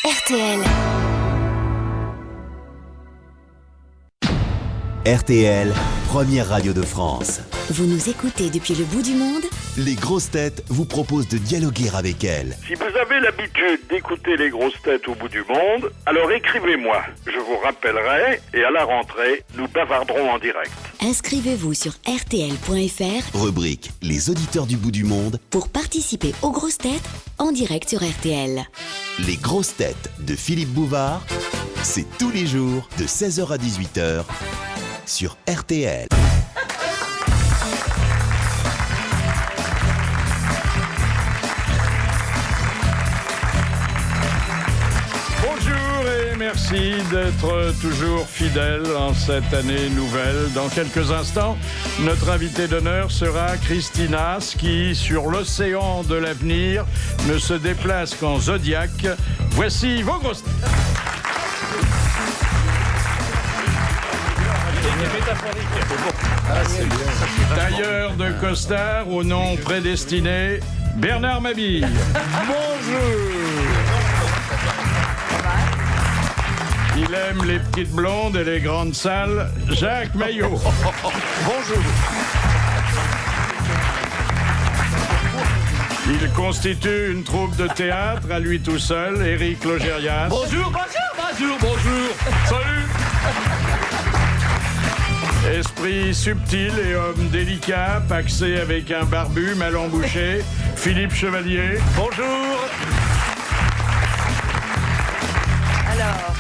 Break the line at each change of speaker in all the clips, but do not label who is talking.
RTL.
RTL, première radio de France.
Vous nous écoutez depuis le bout du monde?
Les grosses têtes vous proposent de dialoguer avec elles.
Si vous avez l'habitude d'écouter les grosses têtes au bout du monde, alors écrivez-moi. Je vous rappellerai et à la rentrée, nous bavarderons en direct.
Inscrivez-vous sur rtl.fr
Rubrique Les auditeurs du bout du monde.
pour participer aux grosses têtes en direct sur RTL.
Les grosses têtes de Philippe Bouvard, c'est tous les jours de 16h à 18h sur RTL.
Bonjour et merci d'être toujours fidèles en cette année nouvelle. Dans quelques instants, notre invité d'honneur sera Christinas qui, sur l'océan de l'avenir, ne se déplace qu'en Zodiac. Voici vos grosses têtes. Tailleur de costard au nom prédestiné, Bernard Mabille. Bonjour. Il aime les petites blondes et les grandes salles, Jacques Maillot. Bonjour. Il constitue une troupe de théâtre à lui tout seul, Éric Logérias.
Bonjour. Salut.
Esprit subtil et homme délicat, paxé avec un barbu mal embouché, Philippe Chevalier. Bonjour.
Alors,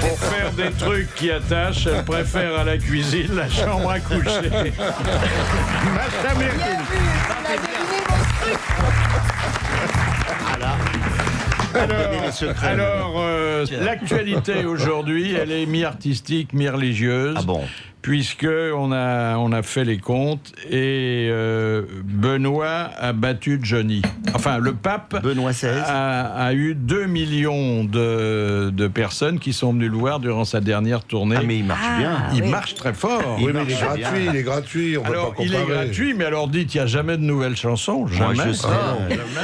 Pour faire des trucs qui attachent, elle préfère à la cuisine la chambre à coucher. Macha Mercouri. Alors, l'actualité aujourd'hui, elle est mi-artistique, mi-religieuse.
Ah bon?
Puisque on a fait les comptes et Benoît a battu Johnny. Enfin, le pape
Benoît XVI
a eu 2 millions de personnes qui sont venues le voir durant sa dernière tournée.
Ah, mais il marche bien.
Il marche très fort.
Il
Oui, mais il est
marche
gratuit,
bien.
il est gratuit, on peut
Alors,
pas
il est
comparer.
gratuit, mais alors dites, il n'y a jamais de nouvelles chansons.
Moi,
Jamais.
je sais.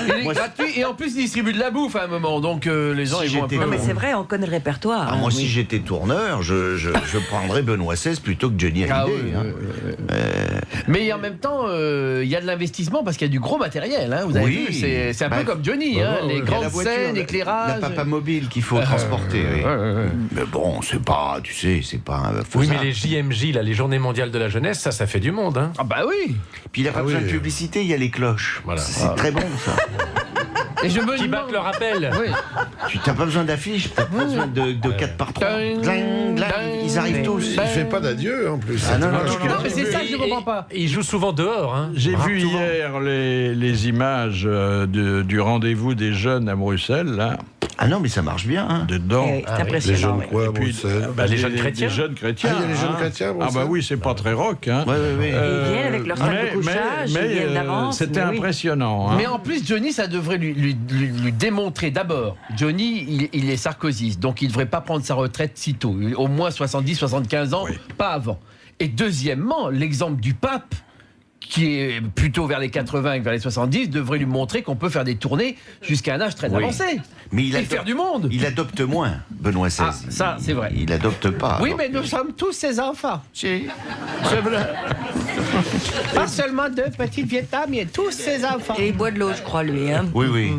Il est gratuit et en plus il distribue de la bouffe à un moment, donc les gens
Si
ils vont un peu...
j'étais
non mais c'est vrai, on connaît le répertoire.
Ah, moi, si j'étais tourneur, je prendrais Benoît XVI plutôt que Johnny
Ah
Hallyday.
oui,
hein.
Mais en même temps, il y a de l'investissement parce qu'il y a du gros matériel. Hein, vous avez
Oui.
vu, c'est un
Bah,
peu comme Johnny, hein, les
Il y a
grandes
la voiture,
scènes,
la
l'éclairage.
papa mobile qu'il faut transporter. Oui. Mais bon, c'est pas, tu sais, c'est pas
Oui,
faisable.
mais les JMJ, là, les Journées mondiales de la jeunesse, ça fait du monde. Hein.
Ah bah oui.
Puis il n'y a pas
Ah
besoin
oui.
de publicité, il y a les cloches.
Voilà.
C'est très bon, ça.
Et je me
Qui
demande...
battent le rappel.
Oui.
Tu n'as pas besoin d'affiches, tu n'as pas besoin de 4 par 3. Ils arrivent tous.
Il fait pas d'adieu en plus.
Ah, non, non,
dommage.
Non mais c'est ça que je ne comprends pas.
Ils jouent souvent dehors. Hein.
J'ai vu
souvent.
hier les images du rendez-vous des jeunes à Bruxelles, là,
Ah non, mais ça marche bien. Hein.
dedans.
C'est
Ah oui.
Les
impressionnant.
jeunes
oui.
quoi,
Puis,
Bruxelles
les jeunes chrétiens.
Les jeunes chrétiens.
Ah, il y a les jeunes chrétiens à
Ah bah
Bruxelles.
oui, c'est pas très rock. Hein.
Ouais, ouais, ouais.
Ils viennent avec leur sac de couchage, ils viennent d'avance,
C'était
mais oui.
impressionnant. Hein.
Mais en plus, Johnny, ça devrait lui démontrer d'abord. Johnny, il est sarkozyste, donc il ne devrait pas prendre sa retraite si tôt. Au moins 70, 75 ans, pas avant. Et deuxièmement, l'exemple du pape, qui est plutôt vers les 80 que vers les 70, devrait lui montrer qu'on peut faire des tournées jusqu'à un âge très avancé.
Mais
Et faire du monde.
Il adopte moins, Benoît XVI.
Ah, ça, c'est vrai.
Il adopte pas.
Oui,
alors.
mais nous sommes tous ses enfants.
Si.
Pas seulement deux petites Vietnam, mais tous ses enfants.
Et il boit de l'eau, je crois, lui. Hein.
Oui, oui.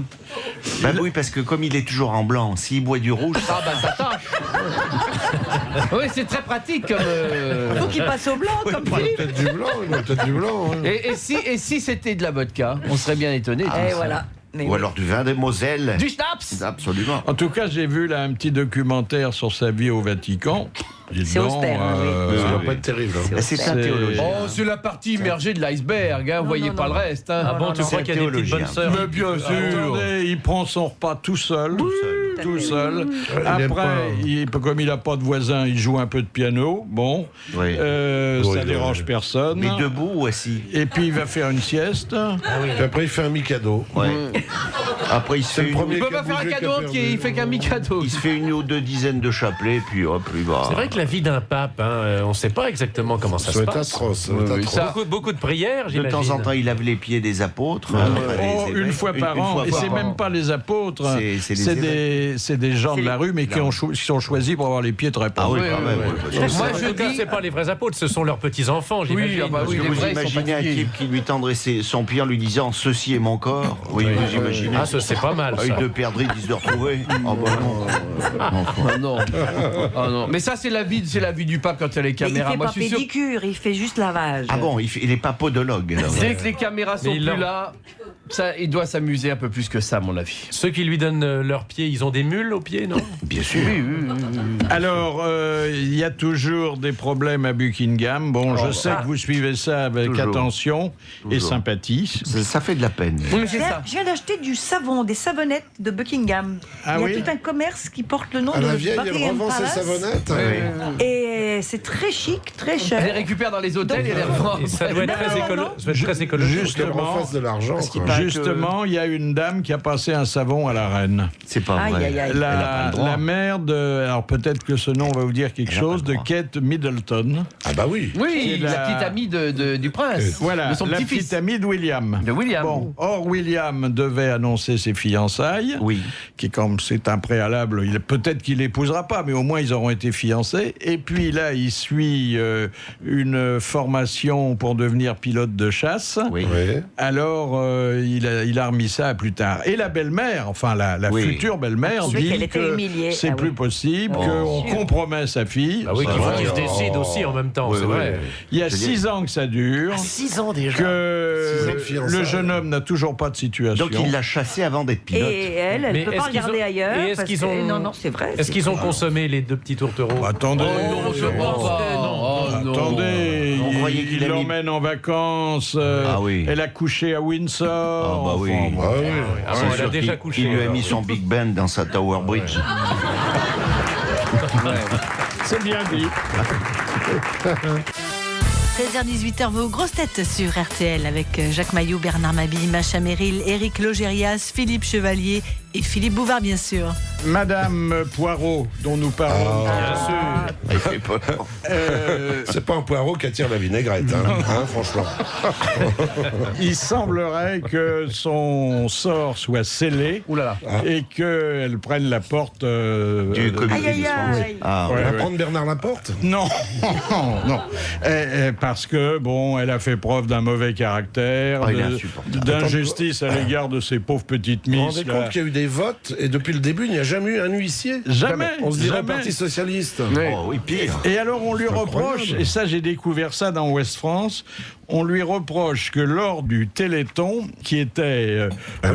Bah oui, parce que comme il est toujours en blanc, s'il boit du rouge,
Ah bah ça tâche. Oui, c'est très pratique comme...
Faut qu'il passe au blanc, comme Philippe.
Peut-être du blanc, il a peut-être du blanc. hein.
Et si c'était de la vodka, on serait bien étonné.
Et voilà. Mais
ou
oui.
alors du vin de Moselle.
Du schnapps.
Absolument.
En tout cas, j'ai vu là un petit documentaire sur sa vie au Vatican. Dis
C'est
donc,
austère, hein, oui.
Ça va
oui.
pas être terrible. hein.
Bah, c'est un théologien.
Oh, c'est la partie immergée de l'iceberg, hein, vous voyez
non,
pas
non.
le reste. Hein.
Ah bon, tu
non.
crois qu'il y a des petites bonnes
Théologien.
sœurs?
Mais bien sûr.
Attendez, il prend son repas tout seul. tout seul.
Il aime pas.
Après, comme il n'a pas de voisin, il joue un peu de piano. Bon,
Oui.
ça dérange personne.
Mais debout ou assis?
Et puis il va faire une sieste.
Puis après, il fait un mikado.
Ouais. Après, il se
C'est
fait
le
une...
premier
Il peut
qui a
pas faire un
bougé,
cadeau
qui a
entier,
perdu.
il fait qu'un mi-cadeau.
Il se fait une ou deux dizaines de chapelets, puis hop, il va.
C'est vrai que la vie d'un pape, on ne sait pas exactement comment ça
Ça
se
va être
passe.
atroce. Ça va être
Oui,
atroce.
ça-
Beaucoup de prières,
De
j'imagine.
temps en temps, il lave les pieds des apôtres.
Oh, une fois par an, et c'est même pas les apôtres,
C'est les
c'est des gens de la rue, mais qui sont choisis pour avoir les pieds très
Ah
propres.
oui,
Oui,
quand
oui,
même.
oui.
oui, parce que
Moi,
En
je
tout cas,
dis-
c'est pas les vrais apôtres, ce sont leurs petits-enfants, j'imagine.
ah bah
Parce
oui,
que
les
vous
vrais, ils sont
imaginez un
fatigués.
type qui lui tendrait son pied en lui disant « Ceci est mon corps ». Oui, vous imaginez.
Ah, ça, c'est pas mal, ça.
Ils deux perdrix, ils se retrouver. Oh, bah non.
Ah non. Ah non. Mais ça, c'est la vie du pape quand il y a les
Mais il
caméras.
fait
Moi,
pas
je suis sûr.
pédicure, il fait juste lavage.
Ah bon, il est pas podologue. alors.
Dès que les caméras sont
Mais il
plus
leur-
là, ça, il doit s'amuser un peu plus que ça, à mon avis.
Ceux qui lui donnent leurs pieds, ils ont des mules aux pieds, non?
Bien sûr.
Alors, il y a toujours des problèmes à Buckingham. Bon, je sais que vous suivez ça avec
Toujours.
attention et
Toujours.
sympathie.
Ça fait de la peine.
Oui, mais c'est ça.
Je viens d'acheter du savon, des savonnettes de Buckingham.
Ah
il y a
oui
tout un commerce qui porte le nom
À
de
la vieille, elle
Buckingham
revend ses
Palace.
savonnettes.
Et c'est très chic, très
Elle les
cher.
récupère dans les hôtels et les revend.
Et ça doit être très,
Non,
ça doit être très écologique.
Qu'elle
Justement,
refasse de l'argent. quoi.
justement, il y a une dame qui a passé un savon à la reine.
C'est pas
Aïe,
vrai.
aïe, aïe.
Elle a pas
La,
le droit.
la mère de... Alors peut-être que ce nom va vous dire quelque
Elle a pas
chose,
le
de
droit.
Kate Middleton.
Ah bah oui.
Oui,
C'est
la
la-
petite amie du prince.
Voilà,
de son
la
petit-fils.
petite amie de William.
De William.
Bon, or William devait annoncer ses fiançailles,
Oui.
qui comme c'est un préalable, peut-être qu'il l'épousera pas, mais au moins ils auront été fiancés. Et puis là, il suit une formation pour devenir pilote de chasse.
Oui.
Oui.
Alors, il a remis ça à plus tard. Et la belle-mère, enfin la
Oui.
future belle-mère,
trouvait
dit
qu'elle était
que
humiliée.
c'est
Ah
plus
oui.
possible,
Oh.
qu'on compromet sa fille.
Ah oui, qu'il faut
vrai.
qu'ils se décident aussi en même temps,
Oui,
c'est
oui.
vrai.
Il y a
Je veux
6 ans que ça dure,
6 ans déjà.
que
6 ans de fiançailles.
le jeune homme n'a toujours pas de situation.
Donc il l'a chassé avant d'être pilote.
Et elle
Mais
ne peut
est-ce
pas
qu'ils
regarder
ont-
ailleurs.
et est-ce
parce
qu'ils
que-
ont-
Non, c'est vrai.
Est-ce qu'ils ont consommé les deux petits tourtereaux?
Attendez,
non, je pense que non. Oh, non.
attendez,
On croyait qu'il
il
a mis-
l'emmène en vacances.
Ah oui.
Elle a couché à Windsor.
Ah bah oui.
Enfin, bon.
Ah oui.
Ah
C'est
bon, elle a
sûr
déjà
qu'il-
couché.
Il lui a
alors.
mis son Big Band dans sa Tower Bridge.
C'est bien dit.
16h-18h, vos grosses têtes sur RTL avec Jacques Maillot, Bernard Mabille, Macha Merrill, Éric Logérias, Philippe Chevalier et Philippe Bouvard, bien sûr.
Madame Poirot, dont nous parlons.
Bien sûr.
Il fait peur.
C'est pas un poireau qui attire la vinaigrette, hein, franchement.
Il semblerait que son sort soit scellé
Ouh là là.
et qu'elle prenne la porte.
Du comité
Aïe, aïe,
des Français.
aïe.
Ah,
Ouais,
On va
ouais.
prendre Bernard Laporte.
Non, non. Parce que, bon, elle a fait preuve d'un mauvais caractère,
Ah, il est insupportable.
d'injustice à l'égard de ces pauvres petites
Vous vous
misses.
rendez
là.
compte qu'il y a eu des votes et depuis le début, il n'y a jamais eu un huissier?
Jamais,
On se dirait
jamais.
Parti Socialiste.
Oh oui, pire.
Et alors on lui reproche,
incroyable.
et ça j'ai découvert ça dans Ouest France, on lui reproche que lors du Téléthon, qui était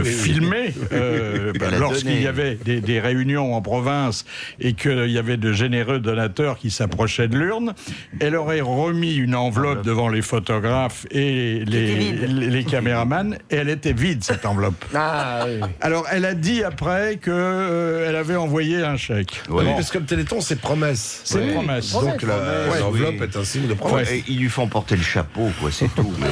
filmé,
Elle a
lorsqu'il
donné.
y avait des réunions en province et qu'il y avait de généreux donateurs qui s'approchaient de l'urne, elle aurait remis une enveloppe devant les photographes et les caméramans, et elle était vide cette enveloppe.
Ah oui.
Alors elle a dit après qu'elle avait envoyé un chèque.
Ouais.
Oui, parce que le Téléthon, c'est promesse.
C'est une promesse.
Donc l'enveloppe
oui.
est un signe de promesse.
Ouais, et ils lui font porter le chapeau, quoi, c'est tout. Mais,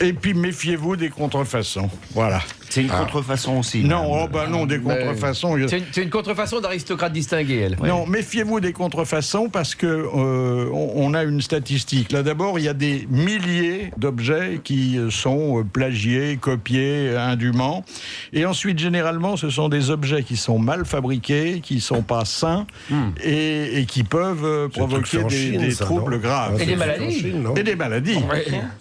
Et puis méfiez-vous des contrefaçons. Voilà.
c'est une contrefaçon aussi.
Non,
madame.
oh ben non, des contrefaçons.
C'est une contrefaçon d'aristocrate distingué, elle.
Non, méfiez-vous des contrefaçons parce que on a une statistique. Là d'abord, il y a des milliers d'objets qui sont plagiés, copiés indûment. Et ensuite, généralement, ce sont des objets qui sont mal fabriqués, qui sont pas sains et qui peuvent
C'est un truc fait
provoquer
en Chine,
des
ça,
troubles
non
graves.
Ah,
Et
c'est
des
fait en
maladies.
Chine, non
Et des maladies.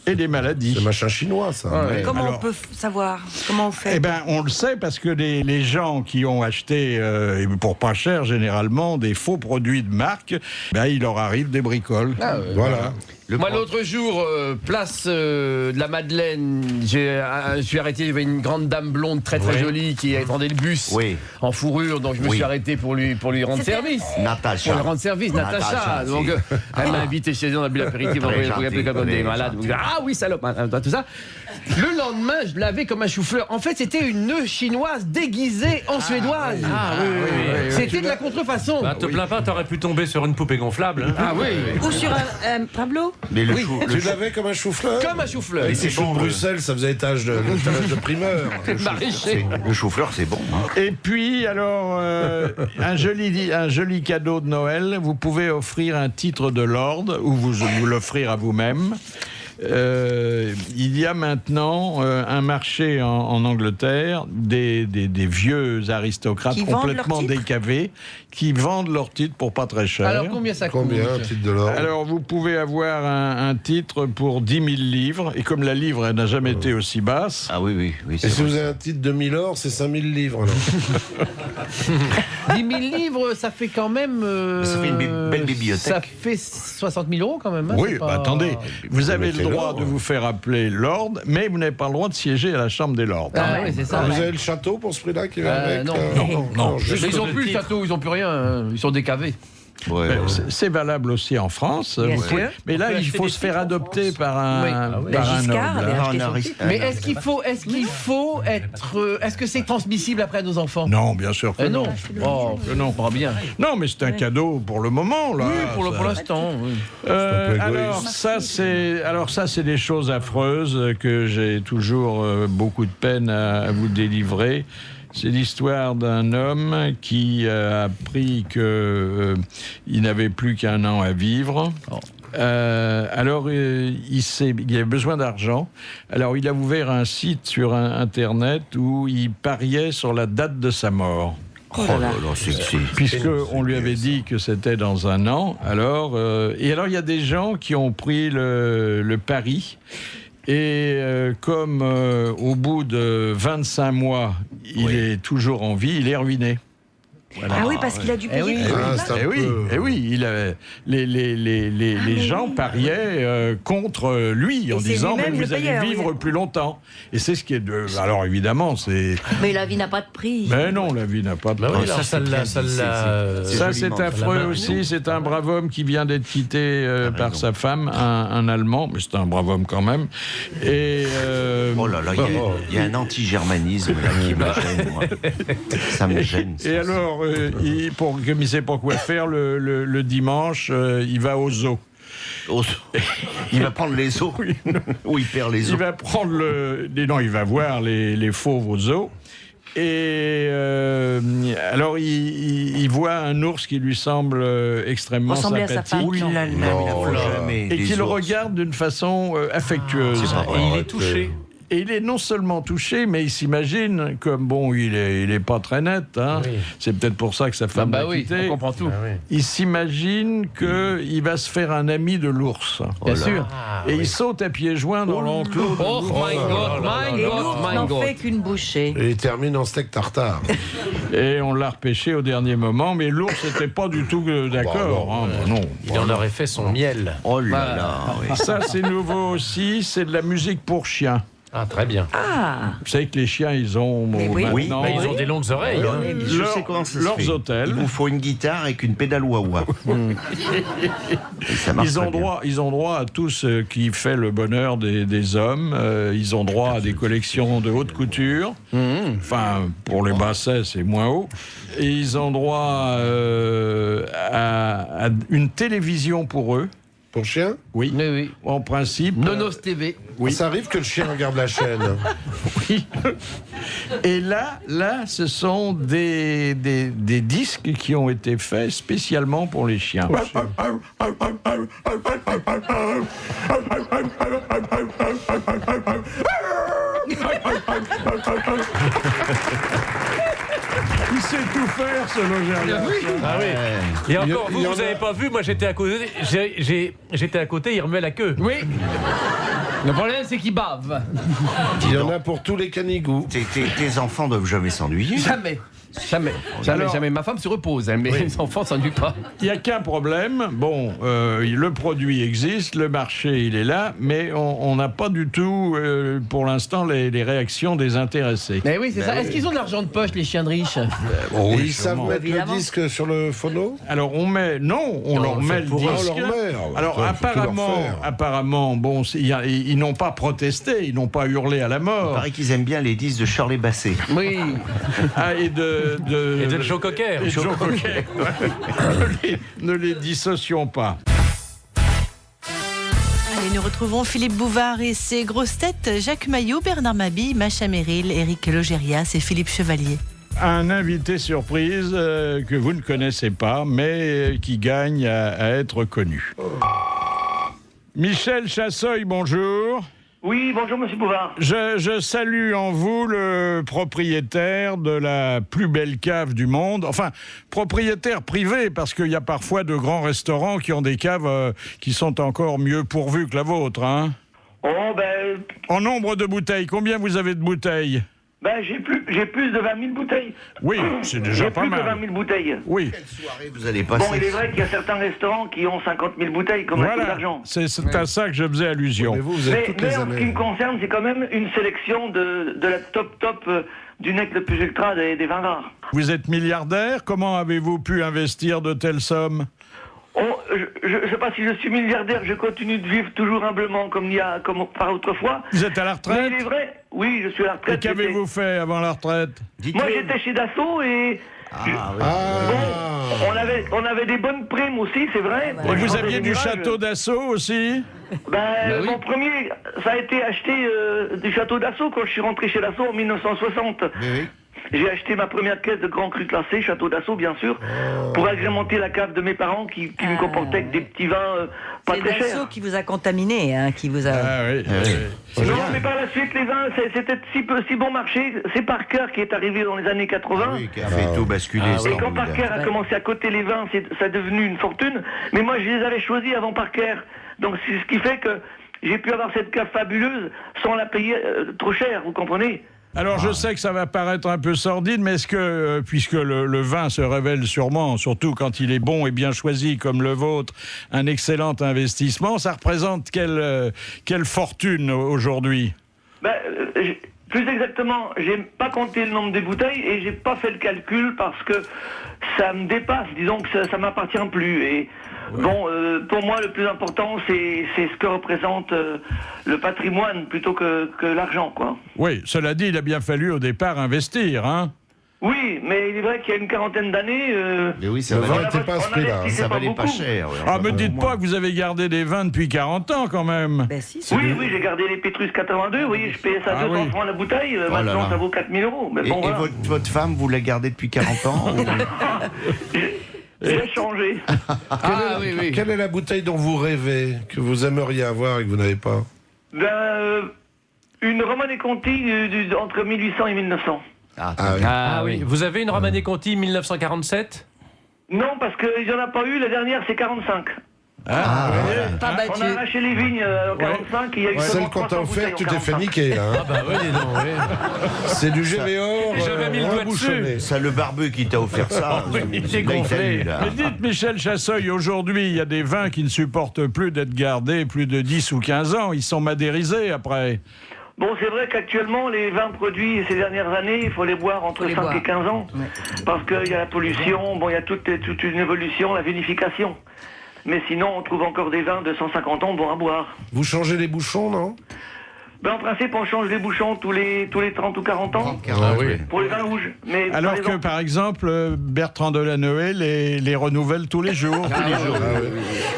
Et des maladies.
C'est machin chinois, ça.
Ouais.
Comment
Alors-
on peut savoir? Comment on fait?
Eh ben, on le sait parce que les gens qui ont acheté, et pour pas cher généralement, des faux produits de marque, ben, il leur arrive des bricoles.
Ah,
Voilà.
Moi, l'autre jour, place de la Madeleine, je suis arrêté, il y avait une grande dame blonde très très jolie qui attendait le bus en fourrure, donc je me suis arrêté pour lui rendre service.
Natacha.
Pour lui rendre service, Natacha. Donc, elle m'a invité chez elle, on a bu l'apéritif, on a pris comme des malades. Ah oui, salope, tout ça. Le lendemain, je l'avais comme un chou-fleur. En fait, c'était une chinoise déguisée en suédoise. C'était de la contrefaçon.
Te plains pas, t'aurais pu tomber sur une poupée gonflable.
Ah oui.
Ou sur un Pablo.
Mais
tu l'avais comme un chou-fleur.
Comme un chou-fleur.
Et ces choux de Bruxelles, ça faisait étage de primeur.
Le chou-fleur, c'est bon.
Et puis, alors, un joli cadeau de Noël, vous pouvez offrir un titre de Lord, ou vous l'offrir à vous-même. Il y a maintenant un marché en Angleterre des vieux aristocrates complètement décavés qui vendent leurs titres pour pas très cher.
Alors combien ça coûte?
Combien un titre de l'or?
Alors vous pouvez avoir un titre pour 10 000 livres, et comme la livre elle n'a jamais été aussi basse.
Ah oui.
Et si vous avez un titre de 1000 or, c'est 5000 livres. Alors.
10 000 livres, ça fait quand même.
Ça fait une belle bibliothèque.
Ça fait 60 000 euros quand même. Hein,
oui, attendez, vous avez le droit de vous faire appeler Lord, mais vous n'avez pas le droit de siéger à la Chambre des Lords.
Ah oui, c'est ça.
Vous avez le château pour ce prix-là qui va avec?
Non.
Juste
Mais ils n'ont plus le château, ils n'ont plus rien. Ils sont décavés.
C'est valable aussi en France. Mais là, il faut se faire adopter par un noble.
Mais est-ce qu'il faut être. Est-ce que c'est transmissible après à nos enfants?
Non, bien sûr que non.
Non, pas bien.
Non, mais c'est un cadeau pour le moment, là.
Oui, pour l'instant. Oui.
Alors ça, c'est des choses affreuses que j'ai toujours beaucoup de peine à vous délivrer. C'est l'histoire d'un homme qui a appris qu'il n'avait plus qu'un an à vivre. Alors, il avait besoin d'argent. Alors, il a ouvert un site sur Internet où il pariait sur la date de sa mort. Puisqu'on lui avait dit que c'était dans un an. Alors, il y a des gens qui ont pris le pari. Et comme au bout de 25 mois, il est toujours en vie, il est ruiné.
Voilà. Ah oui, parce qu'il a dû payer.
Les gens pariaient contre lui en disant mais vous allez vivre plus longtemps. Et c'est ce qui est alors évidemment c'est.
Mais la vie n'a pas de prix.
Mais non, la vie n'a pas de prix. Ça c'est affreux aussi. C'est un brave homme qui vient d'être quitté par sa femme, un Allemand, mais c'est un brave homme quand même. Et
oh là là, il y a un anti-germanisme là qui me gêne, moi. Ça me gêne.
Et alors. Comme il ne sait pas quoi faire, le dimanche, il va au zoo.
Il va prendre les os. Ou il perd les os.
Il va prendre il va voir les fauves au zoo. Et alors, il voit un ours qui lui semble extrêmement sympathique. Et qui le regarde d'une façon affectueuse.
Et il est touché.
Et il est non seulement touché, mais il s'imagine, comme il est pas très net, hein. Oui. C'est peut-être pour ça que sa femme l'a quitté.
On comprend tout.
Il s'imagine qu'il va se faire un ami de l'ours.
Bien sûr.
Et il saute à pieds joints dans l'enclos.
Oh my God,
Et l'ours n'en fait qu'une bouchée.
Et il termine en steak tartare.
Et on l'a repêché au dernier moment, mais l'ours n'était pas du tout d'accord. Non.
Il en aurait fait son miel.
Oh là là.
Ça, c'est nouveau aussi, c'est de la musique pour chiens.
Ah, très bien.
Vous savez que les chiens, ils ont maintenant...
ils ont des longues oreilles.
Je sais comment ça se fait.
Leurs hôtels.
Il vous faut une guitare avec une pédale wah-wah.
Ils ont droit à tout ce qui fait le bonheur des hommes. Ils ont droit à des collections de haute couture. Enfin, pour les bassets, c'est moins haut. Et ils ont droit à une télévision pour eux.
Pour chien?
Oui. En principe.
Nonos TV.
Oui. Ça arrive que le chien regarde la chaîne.
Oui. Et là, ce sont des disques qui ont été faits spécialement pour les chiens. Il sait tout faire, ce Logérias.
Ah oui. Et encore, vous n'avez pas vu, moi j'étais à côté, il remuait la queue.
Oui. Le problème, c'est qu'il bave.
Il y en a pour tous les canigous.
Tes enfants doivent jamais s'ennuyer.
Jamais. Jamais. Ma femme se repose, mais les enfants s'ennuient pas.
Il n'y a qu'un problème. Bon, le produit existe, le marché, il est là, mais on n'a pas du tout, pour l'instant, les réactions des intéressés.
Mais oui, c'est ça. Est-ce qu'ils ont de l'argent de poche, les chiens de riches?
Et ils savent mettre le disque sur le phono?
Alors, on leur met le disque. Alors, apparemment, bon, ils n'ont pas protesté, ils n'ont pas hurlé à la mort.
Il paraît qu'ils aiment bien les disques de Shirley Bassey.
Oui.
Et de
Joe Cocker.
Ne les dissocions pas.
Allez, nous retrouvons Philippe Bouvard et ses grosses têtes, Jacques Maillot, Bernard Mabille, Macha Merrill, Éric Logérias et Philippe Chevalier.
Un invité surprise que vous ne connaissez pas, mais qui gagne à être connu. Michel Chassoy, bonjour.
Oui, bonjour Monsieur Bouvard.
Je salue en vous le propriétaire de la plus belle cave du monde. Enfin, propriétaire privé, parce qu'il y a parfois de grands restaurants qui ont des caves qui sont encore mieux pourvues que la vôtre. Hein. En nombre de bouteilles, combien vous avez de bouteilles?
J'ai plus de 20 000 bouteilles.
Oui, c'est déjà pas mal.
J'ai plus de 20 000 bouteilles.
Oui.
Quelle soirée vous allez passer?
Bon, il est vrai qu'il y a certains restaurants qui ont 50 000 bouteilles, comme un coup d'argent.
C'est à ça que je faisais allusion.
Mais en ce qui me concerne, c'est quand même une sélection de la top du nec le plus ultra des vins rares.
Vous êtes milliardaire. Comment avez-vous pu investir de telles sommes?
Je ne sais pas si je suis milliardaire, je continue de vivre toujours humblement comme par autrefois.
Vous êtes à la retraite?
Mais il est vrai, oui, je suis à la retraite.
Et qu'avez-vous fait avant la retraite?
Moi, j'étais chez Dassault et... on avait des bonnes primes aussi, c'est vrai.
Et vous aviez du château d'Assaut aussi?
Mon premier, ça a été acheté du château d'Assaut quand je suis rentré chez Dassault en 1960. Oui. J'ai acheté ma première caisse de Grand Cru classé, Château d'Assaut bien sûr, pour agrémenter la cave de mes parents qui me comportait avec des petits vins pas très chers.
C'est Dassault qui vous a contaminé, hein, qui vous a...
Non, mais par la suite, les vins, c'était si bon marché. C'est Parker qui est arrivé dans les années 80.
Oui, qui a fait tout basculer.
Et quand Parker a commencé à coter les vins, ça est devenu une fortune. Mais moi, je les avais choisis avant Parker. Donc c'est ce qui fait que j'ai pu avoir cette cave fabuleuse sans la payer trop cher, vous comprenez?
Alors, je sais que ça va paraître un peu sordide, mais est-ce que, puisque le vin se révèle sûrement, surtout quand il est bon et bien choisi comme le vôtre, un excellent investissement, ça représente quelle fortune aujourd'hui?
Plus exactement, j'ai pas compté le nombre des bouteilles et j'ai pas fait le calcul parce que ça me dépasse, disons que ça m'appartient plus. Et bon, pour moi, le plus important, c'est ce que représente le patrimoine plutôt que l'argent, quoi.
Oui, cela dit, il a bien fallu au départ investir, hein?
Oui, mais il est vrai qu'il y a une quarantaine d'années...
Mais oui, ça valait pas ce prix-là. Ça valait pas cher.
Me dites pas que vous avez gardé des vins depuis 40 ans, quand même.
Oui, j'ai gardé les Pétrus 82, vous voyez, je payais ça 200 francs la bouteille, maintenant ça vaut 4 000 €. Mais bon,
voilà. Votre femme, vous la gardez depuis 40 ans
J'ai changé.
Quelle est la bouteille dont vous rêvez, que vous aimeriez avoir et que vous n'avez pas?
Une Romanée Conti entre 1800 et 1900.
Oui. Vous avez une Romanée Conti 1947?
Non, parce qu'il n'y en a pas eu. La dernière, c'est 45. On a arraché les vignes en 45. Il y a eu
celle qu'on t'a offerte, tu t'es fait niquer. Hein. C'est du GVO.
J'avais mis le doigt dessus.
C'est le barbu qui t'a offert ça.
J'ai gonflé.
Mais dites, Michel Chassoy, aujourd'hui, il y a des vins qui ne supportent plus d'être gardés plus de 10 ou 15 ans. Ils sont madérisés après.
Bon, c'est vrai qu'actuellement, les vins produits ces dernières années, il faut les boire entre 5 et 15 ans. Parce qu'il y a la pollution, il y a toute une évolution, la vinification. Mais sinon, on trouve encore des vins de 150 ans bons à boire.
Vous changez les bouchons, non?
En principe, on change les bouchons tous les 30 ou 40 ans pour les vins rouges. Mais
alors que, par exemple, Bertrand Delanoë les renouvelle tous les jours.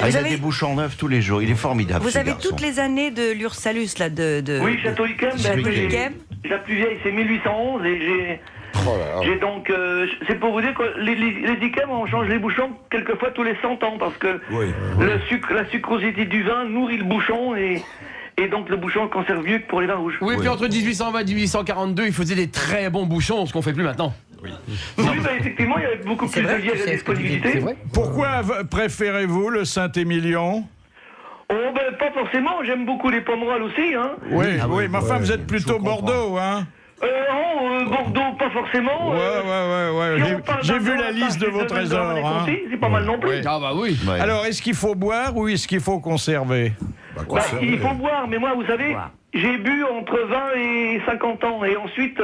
Il a des bouchons neufs tous les jours. Il est formidable.
Vous avez toutes les années de l'Ursalus, là,
Oui, Château Yquem. La plus vieille, c'est 1811 et j'ai donc... c'est pour vous dire que les Yquem, on change les bouchons quelquefois tous les 100 ans parce que la sucrosité du vin nourrit le bouchon et donc le bouchon conserve mieux que pour les vins rouges.
Oui, puis entre 1820 et 1842, ils faisaient des très bons bouchons, ce qu'on fait plus maintenant.
Oui, effectivement, il y avait beaucoup plus de vieilles disponibilité.
Pourquoi préférez-vous le Saint-Émilion?
Pas forcément, j'aime beaucoup les Pomerol aussi. Hein.
Oui, mais enfin, vous êtes plutôt Bordeaux, hein?
Bordeaux, pas forcément.
Ouais.
Si on parle
J'ai
d'un
vu
grand
la liste de
parc
vos
de
trésors.
Vendôme,
Hein.
c'est pas mal non plus.
Ouais.
Ah bah oui.
Ouais.
Alors, est-ce qu'il faut boire ou est-ce qu'il faut conserver?
Il faut boire, mais moi, vous savez, j'ai bu entre 20 et 50 ans. Et ensuite,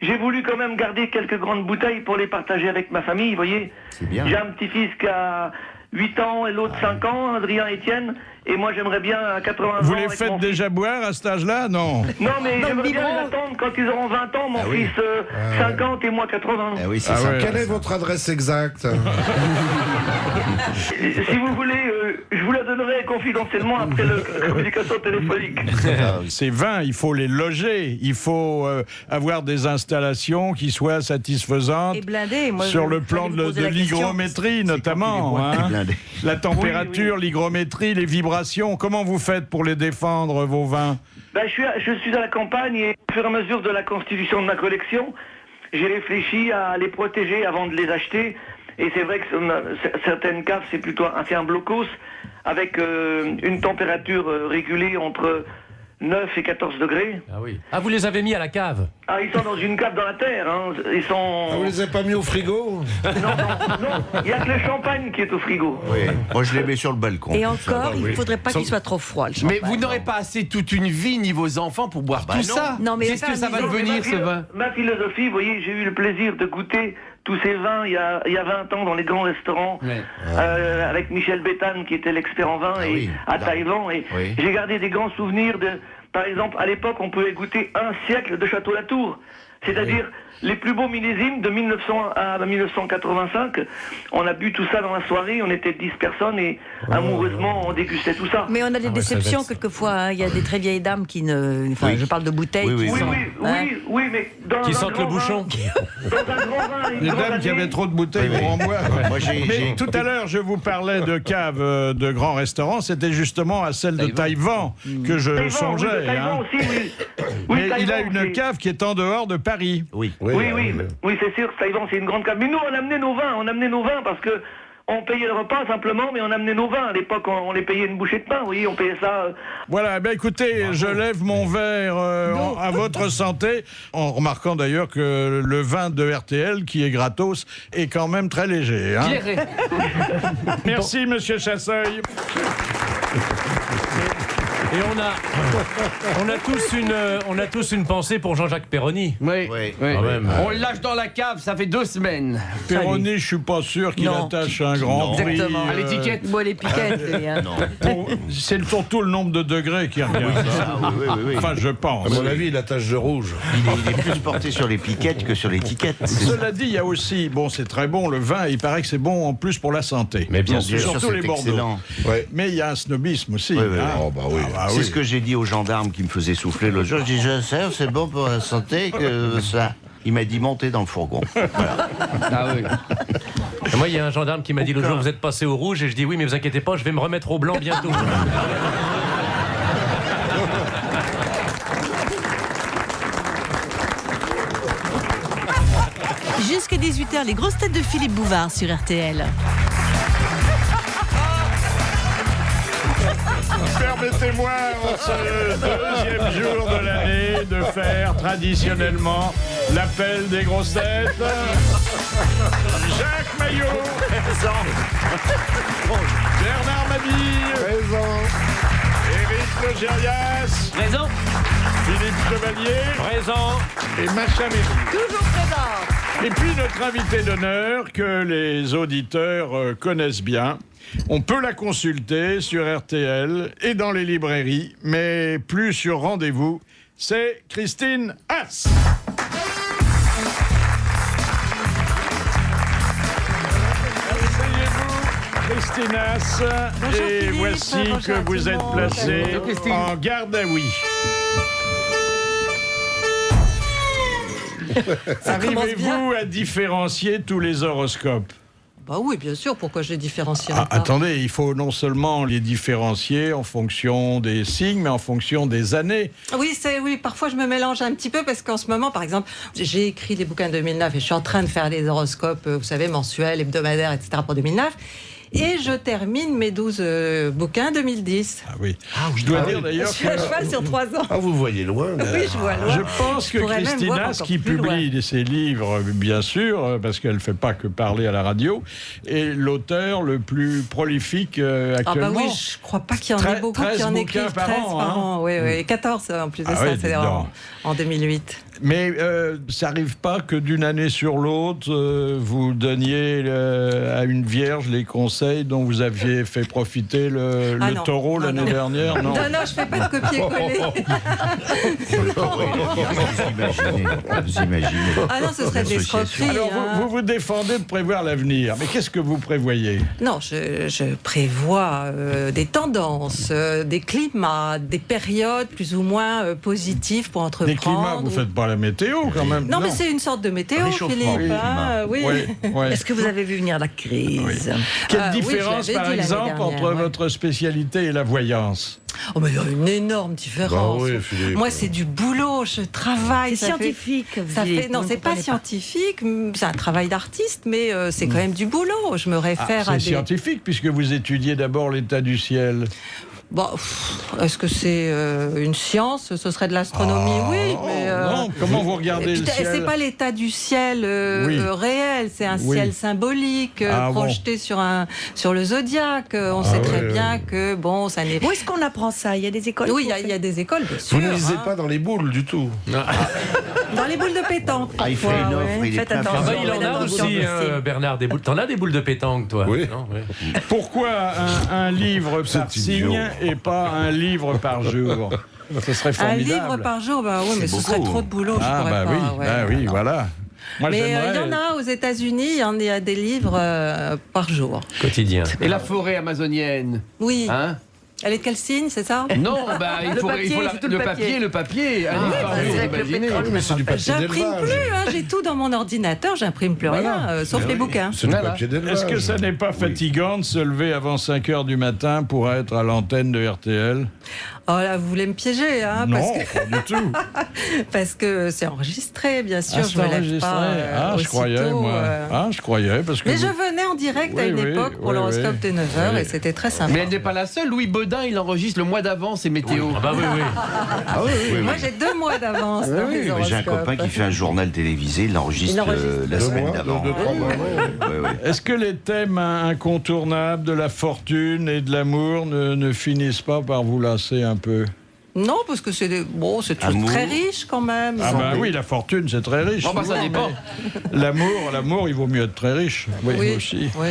j'ai voulu quand même garder quelques grandes bouteilles pour les partager avec ma famille, vous voyez.
C'est bien.
J'ai un petit-fils qui a 8 ans et l'autre 5 ans, Adrien Etienne. Et moi, j'aimerais bien à 80 ans...
Vous les
avec
faites
mon
déjà boire à cet âge-là? Non.
Non, mais j'aimerais bien les attendre quand ils auront 20 ans, mon fils 50 et moi 80.
Ah oui, c'est ça.
Quelle est votre adresse exacte?
Si vous voulez, je vous la donnerai confidentiellement après la communication téléphonique.
Ces vins, il faut les loger. Il faut avoir des installations qui soient satisfaisantes
Et blindé. Moi,
sur le
j'allais
plan
vous
de
poser la question.
l'hygrométrie, notamment. Hein. La température, l'hygrométrie, les vibrations. Comment vous faites pour les défendre, vos vins?
Ben, je suis à la campagne et au fur et à mesure de la constitution de ma collection, j'ai réfléchi à les protéger avant de les acheter. Et c'est vrai que certaines caves, c'est un blocos avec une température régulée entre 9 et 14 degrés.
Ah oui. Ah, vous les avez mis à la cave?
Ah, ils sont dans une cave dans la terre. Hein. Ils sont...
Ah, vous les avez pas mis au frigo?
Non. Il n'y a que le champagne qui est au frigo.
Oui. Moi, je les mets sur le balcon.
Et encore, il ne faudrait pas qu'il soit trop froid, le
Mais
champagne.
vous n'aurez pas assez toute une vie ni vos enfants pour boire tout ça.
Non, mais
qu'est-ce que ça va devenir, ce vin?
Ma philosophie, vous voyez, j'ai eu le plaisir de goûter tous ces vins il y a 20 ans dans les grands restaurants avec Michel Béthane qui était l'expert en vin à Taïwan. Et j'ai gardé des grands souvenirs de... Par exemple, à l'époque, on pouvait goûter un siècle de Château-Latour. C'est-à-dire les plus beaux millésimes de 1900 à 1985. On a bu tout ça dans la soirée, on était 10 personnes et amoureusement on dégustait tout ça.
Mais on a des déceptions quelquefois. Hein. Il y a des très vieilles dames qui ne... Enfin, je parle de bouteilles qui sont...
Oui, mais dans
qui sentent le bouchon.
Dans un grand vin,
Les dames qui avaient trop de bouteilles pour en boire. Mais tout à l'heure, je vous parlais de caves de grands restaurants. C'était justement à celle de Taïwan que je songeais. Hein. Mais il a une cave qui est en dehors de Paris.
Oui, c'est sûr, Taïwan, c'est une grande cave. Mais nous, on amenait nos vins parce que on payait le repas simplement, mais on amenait nos vins. À l'époque, on les payait une bouchée de pain, oui, on payait ça.
Voilà, ben écoutez, je lève mon verre à votre santé, en remarquant d'ailleurs que le vin de RTL, qui est gratos, est quand même très léger. Hein. Merci, monsieur Chasseuil.
Et on a tous une pensée pour Jean-Jacques Perroni.
Oui.
Quand même.
On le lâche dans la cave, ça fait 2 semaines.
Perroni, je suis pas sûr qu'il attache un grand prix.
Exactement.
À l'étiquette.
Bon, l'étiquette, lui, hein.
C'est surtout le nombre de degrés qui regarde.
Oui.
Enfin, je pense.
À mon avis, il attache de rouge.
Il est plus porté sur les piquettes que sur l'étiquette.
Cela dit, il y a aussi, bon, c'est très bon, le vin, il paraît que c'est bon en plus pour la santé.
Mais bien sûr,
surtout les Bordeaux.
Excellent.
Ouais.
Mais il y a un snobisme aussi.
Oui.
Hein.
Oh, bah oui.
C'est ce que j'ai dit au gendarme qui me faisait souffler l'autre jour. Je dis, je sais, c'est bon pour la santé que ça. Il m'a dit monter dans le fourgon. Voilà.
Ah oui.
Et moi, il y a un gendarme qui m'a dit l'autre jour, vous êtes passé au rouge, et je dis oui, mais vous inquiétez pas, je vais me remettre au blanc bientôt.
Jusqu'à 18h, les grosses têtes de Philippe Bouvard sur RTL.
Permettez-moi, en ce deuxième jour de l'année, de faire traditionnellement l'appel des grosses têtes. Jacques Maillot. Présent. Bernard Mabille.
Présent.
Éric Logérias.
Présent.
Philippe Chevalier.
Présent.
Et Macha Méry.
Toujours présent.
Et puis notre invité d'honneur, que les auditeurs connaissent bien. On peut la consulter sur RTL et dans les librairies, mais plus sur rendez-vous, c'est Christine Haas. Asseyez-vous, Christine Haas.
Bonjour
Et
Philippe,
voici
bonjour
que
à
vous
tout le
êtes
monde.
placée
Bonjour, Christine.
en garde à oui. Arrivez-vous à différencier tous les horoscopes?
Bah oui, bien sûr, pourquoi je les différencierais pas?
Attendez, il faut non seulement les différencier en fonction des signes, mais en fonction des années.
Oui, parfois je me mélange un petit peu parce qu'en ce moment, par exemple, j'ai écrit des bouquins 2009 et je suis en train de faire des horoscopes, vous savez, mensuels, hebdomadaires, etc. pour 2009. Et je termine mes 12 bouquins 2010.
Ah oui. Je dois dire d'ailleurs
Je suis à cheval sur 3 ans.
Ah, vous voyez loin.
Oui, je vois loin.
Je pense que
pourrais même voir
Christina,
encore
qui
plus
publie ses livres, bien sûr, parce qu'elle ne fait pas que parler à la radio, est l'auteur le plus prolifique actuellement.
Ah bah oui, je crois pas qu'il y en ait beaucoup qui en écrivent 13 par an. Oui, oui, 14 en plus de ça, c'est en 2008.
Mais ça n'arrive pas que d'une année sur l'autre, vous donniez à une vierge les conseils dont vous aviez fait profiter le taureau l'année dernière, non?
Non, je ne fais pas de copier-coller.
Vous imaginez.
Ah non, ce serait de l'escroquerie.
Alors, vous défendez de prévoir l'avenir, mais qu'est-ce que vous prévoyez?
Non, je prévois des tendances, des climats, des périodes plus ou moins positives pour entreprendre.
Des climats, vous ne faites pas la météo quand même.
Non, mais c'est une sorte de météo, Philippe. Oui.
Est-ce que vous avez vu venir la crise?
Quelle différence, par exemple, entre votre spécialité et la voyance?
Oh, mais il y a une énorme différence.
Bah oui, Philippe.
Moi, c'est du boulot, je travaille.
C'est scientifique.
Non, c'est pas scientifique, c'est un travail d'artiste, mais c'est quand même du boulot. Je me réfère à
C'est scientifique, puisque vous étudiez d'abord l'état du ciel.
Bon, est-ce que c'est une science? Ce serait de l'astronomie, oui. Mais,
non, comment vous regardez le ciel?
C'est pas l'état du ciel réel, c'est un ciel symbolique projeté sur le zodiaque. On sait très bien que ça n'est.
Où est-ce qu'on apprend ça? Il y a des écoles?
Oui, il y a des écoles, bien sûr.
Vous ne lisez pas dans les boules du tout.
Dans les boules de pétanque.
Il fait une offre, il est plein.
Il en a aussi, Bernard, des boules. T'en as des boules de pétanque, toi?
Oui.
Non,
Pourquoi un livre par signe et pas un livre par jour? Ce serait formidable.
Un livre par jour, mais ce serait trop de boulot. Je pourrais pas.
Oui, voilà. Moi,
mais il y en a aux États-Unis, il y a des livres par jour.
Quotidien.
Et la forêt amazonienne?
Oui.
Hein?
Elle est de quel signe, c'est ça?
Non, il faut le papier.
Mais c'est du papier
J'imprime
d'élevage.
plus, j'ai tout dans mon ordinateur, j'imprime plus rien, sauf les bouquins.
C'est du papier d'élevage.
Est-ce que ça n'est pas fatigant de se lever avant 5 h du matin pour être à l'antenne de RTL?
Oh là, vous voulez me piéger,
Non, pas du tout.
Parce que c'est enregistré, bien sûr, je me lève pas
je croyais, moi. Je croyais, parce que...
Mais je venais en direct à une époque pour l'horoscope de 9 h et c'était très sympa.
Mais elle n'est pas la seule. Louis Baudin, il enregistre le mois d'avance ses météos.
Ah bah oui.
Moi, j'ai 2 mois d'avance dans mes horoscopes.
J'ai un copain qui fait un journal télévisé, il l'enregistre la semaine d'avant.
Est-ce que les thèmes incontournables de la fortune et de l'amour ne finissent pas par vous lasser un peu?
Non, parce que c'est tous très riche quand même.
Ah bah oui, la fortune, c'est très riche.
Ça dépend.
L'amour, il vaut mieux être très riche. Oui. Aussi.
Oui.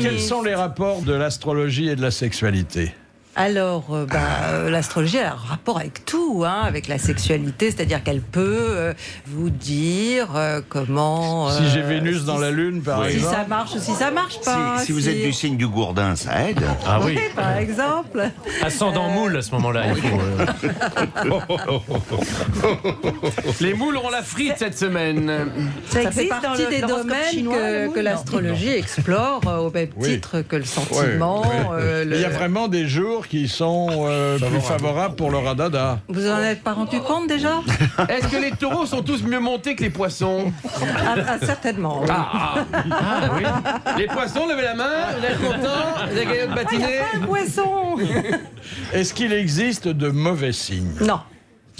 Quels sont les rapports de l'astrologie et de la sexualité?
Alors, l'astrologie a un rapport avec tout, avec la sexualité, c'est-à-dire qu'elle peut vous dire comment...
si j'ai Vénus dans la Lune, par exemple.
Si ça marche ou si ça marche pas.
Si vous êtes du signe du gourdin, ça aide.
Ah oui.
Par exemple.
Ascendant moule à ce moment-là.
Les moules ont la frite cette semaine.
Ça fait partie des domaines que l'astrologie explore au même titre que le sentiment.
Il y a vraiment des jours qui sont plus favorables pour le radada.
Vous en êtes pas rendu compte déjà?
Est-ce que les taureaux sont tous mieux montés que les poissons?
Certainement.
Oui. Les poissons, levez la main, vous êtes contents, vous avez gagné de patiner?
Un poisson.
Est-ce qu'il existe de mauvais signes?
Non.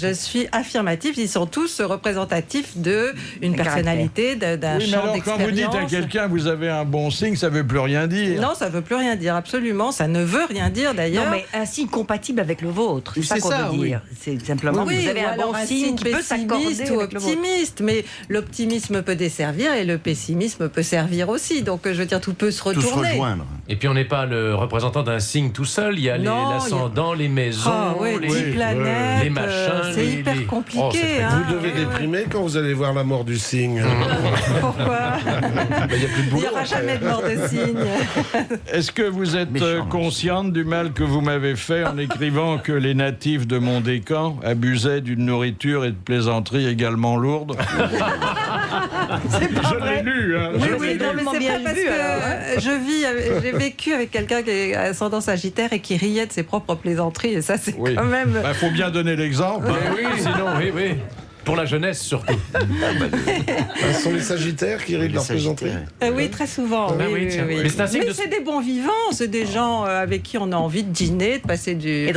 Je suis affirmative, ils sont tous représentatifs d'une personnalité, d'un champ d'expérience.
Quand vous dites à quelqu'un vous avez un bon signe, ça ne veut plus rien dire.
Non, ça ne veut plus rien dire, absolument. Ça ne veut rien dire d'ailleurs.
Non, mais un signe compatible avec le vôtre, c'est ça qu'on veut dire. C'est simplement que vous avez un bon signe qui peut s'accorder
ou optimiste. Mais l'optimisme peut desservir et le pessimisme peut servir aussi. Donc je veux dire, tout peut se retourner.
Tout se rejoindre.
Et puis on n'est pas le représentant d'un signe tout seul. Il y a l'ascendant, les maisons,
les planètes,
les machins.
C'est hyper compliqué.
Vous devez déprimer quand vous allez voir la mort du cygne.
Pourquoi? Il n'y aura jamais de mort de cygne.
Est-ce que vous êtes consciente du mal que vous m'avez fait en écrivant que les natifs de Mondécan abusaient d'une nourriture et de plaisanteries également lourdes? Je l'ai lu.
Oui, non, mais c'est pas parce que j'ai vécu avec quelqu'un qui est ascendant Sagittaire et qui riait de ses propres plaisanteries. Et ça, c'est quand même...
faut bien donner l'exemple.
Oui, sinon, oui. Pour la jeunesse, surtout.
les Sagittaires qui rident leur plaisanterie.
Oui, très souvent.
Mais
c'est des bons vivants, c'est des gens avec qui on a envie de dîner, de passer du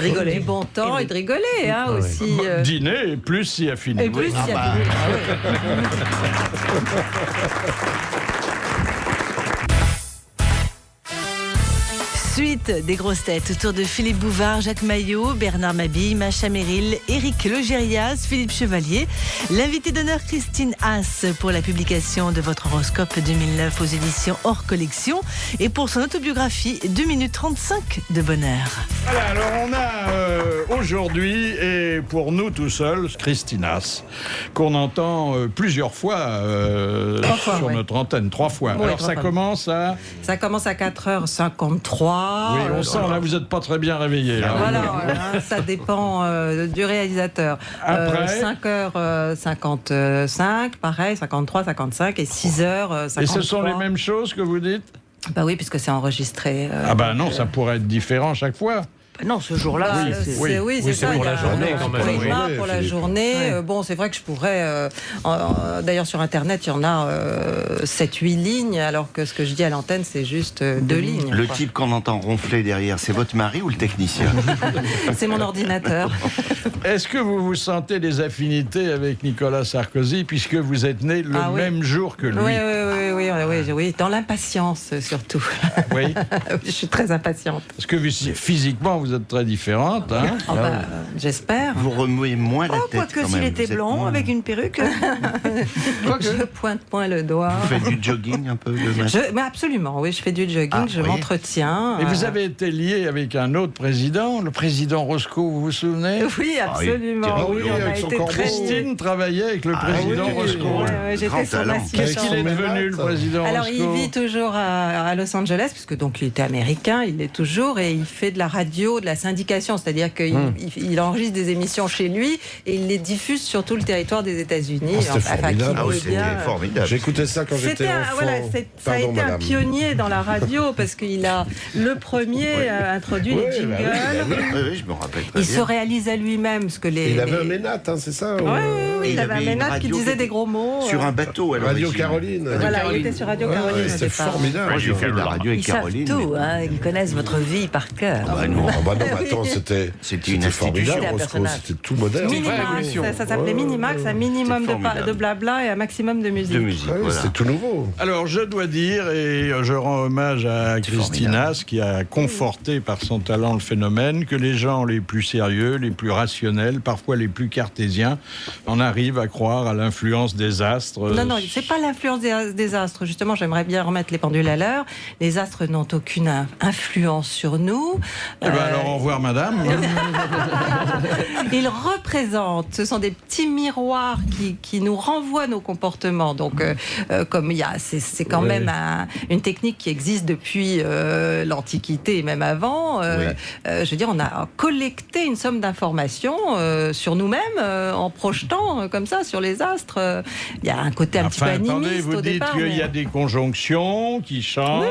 bon temps et de rigoler aussi.
Dîner et plus s'y affiner.
Et plus s'y affiner.
Suite des grosses têtes autour de Philippe Bouvard, Jacques Maillot, Bernard Mabille, Macha Merrill, Éric Logérias, Philippe Chevalier. L'invité d'honneur Christine Haas pour la publication de votre horoscope 2009 aux éditions Hors Collection et pour son autobiographie 2 minutes 35 de bonheur.
Voilà, alors on a aujourd'hui, et pour nous tout seuls, Christine Haas, qu'on entend plusieurs fois sur notre antenne, 3 fois.
Oui,
alors ça commence à
4h53.
Oui, on sent, là, vous n'êtes pas très bien réveillé. Là.
Voilà, ça dépend du réalisateur.
Après
5h55, pareil, 53, 55 et 6h53.
Et ce sont les mêmes choses que vous dites ?
Bah oui, puisque c'est enregistré.
Non, ça pourrait être différent chaque fois.
Non, ce jour-là,
c'est ça.
Pour la journée, quand même.
Pour la journée. Bon, c'est vrai que je pourrais... D'ailleurs, sur Internet, il y en a 7-8 lignes, alors que ce que je dis à l'antenne, c'est juste 2 lignes.
Le type qu'on entend ronfler derrière, c'est votre mari ou le technicien ?
C'est mon ordinateur.
Est-ce que vous vous sentez des affinités avec Nicolas Sarkozy, puisque vous êtes né le même jour que lui ?
Oui, dans l'impatience, surtout.
Oui.
Je suis très impatiente.
Parce que physiquement, vous êtes très différente. Hein
j'espère.
Vous remuez moins la tête.
Quoique s'il était blond, avec une perruque.
Je pointe point le doigt.
Vous faites du jogging un peu
mais absolument, oui, je fais du jogging, je m'entretiens.
Et vous avez été lié avec un autre président, le président Roscoe, vous vous souvenez ?
Oui, absolument.
Christine travaillait avec le président Roscoe.
J'étais son assistant.
Qu'est-ce qu'il est devenu, le président Roscoe ?
Alors, il vit toujours à Los Angeles, puisque donc il était américain, il l'est toujours, et il fait de la radio, de la syndication, c'est-à-dire qu'il enregistre des émissions chez lui et il les diffuse sur tout le territoire des États-Unis.
C'était
formidable.
J'écoutais ça quand j'étais enfant.
Ça a été un pionnier dans la radio parce qu'il a le premier introduit les jingles.
Oui, je me rappelle très bien.
Il se réalisait lui-même ce que
il avait un ménat, c'est ça ?
Oui, il avait un ménat qui disait des gros mots.
Sur un bateau,
Radio Caroline.
Voilà, il était sur Radio Caroline.
C'était formidable.
Moi, j'ai fait de la radio avec Caroline.
Ils savent tout, ils connaissent votre vie par cœur.
Non, attends, c'était une formidable, c'était tout moderne.
Minimax, ça s'appelait Minimax, un minimum de blabla et un maximum de musique.
C'était tout nouveau.
Alors je dois dire, et je rends hommage à Christine Haas, qui a conforté par son talent le phénomène, que les gens les plus sérieux, les plus rationnels, parfois les plus cartésiens, en arrivent à croire à l'influence des astres.
Non, c'est pas l'influence des astres. Justement, j'aimerais bien remettre les pendules à l'heure. Les astres n'ont aucune influence sur nous.
Alors au revoir, madame.
Ils représentent, ce sont des petits miroirs qui nous renvoient nos comportements. Donc, comme c'est quand même une technique qui existe depuis l'Antiquité et même avant. Je veux dire, on a collecté une somme d'informations sur nous-mêmes en projetant comme ça sur les astres. Il y a un côté un petit peu animiste
vous
au
dites
départ.
qu'il y a des conjonctions qui changent,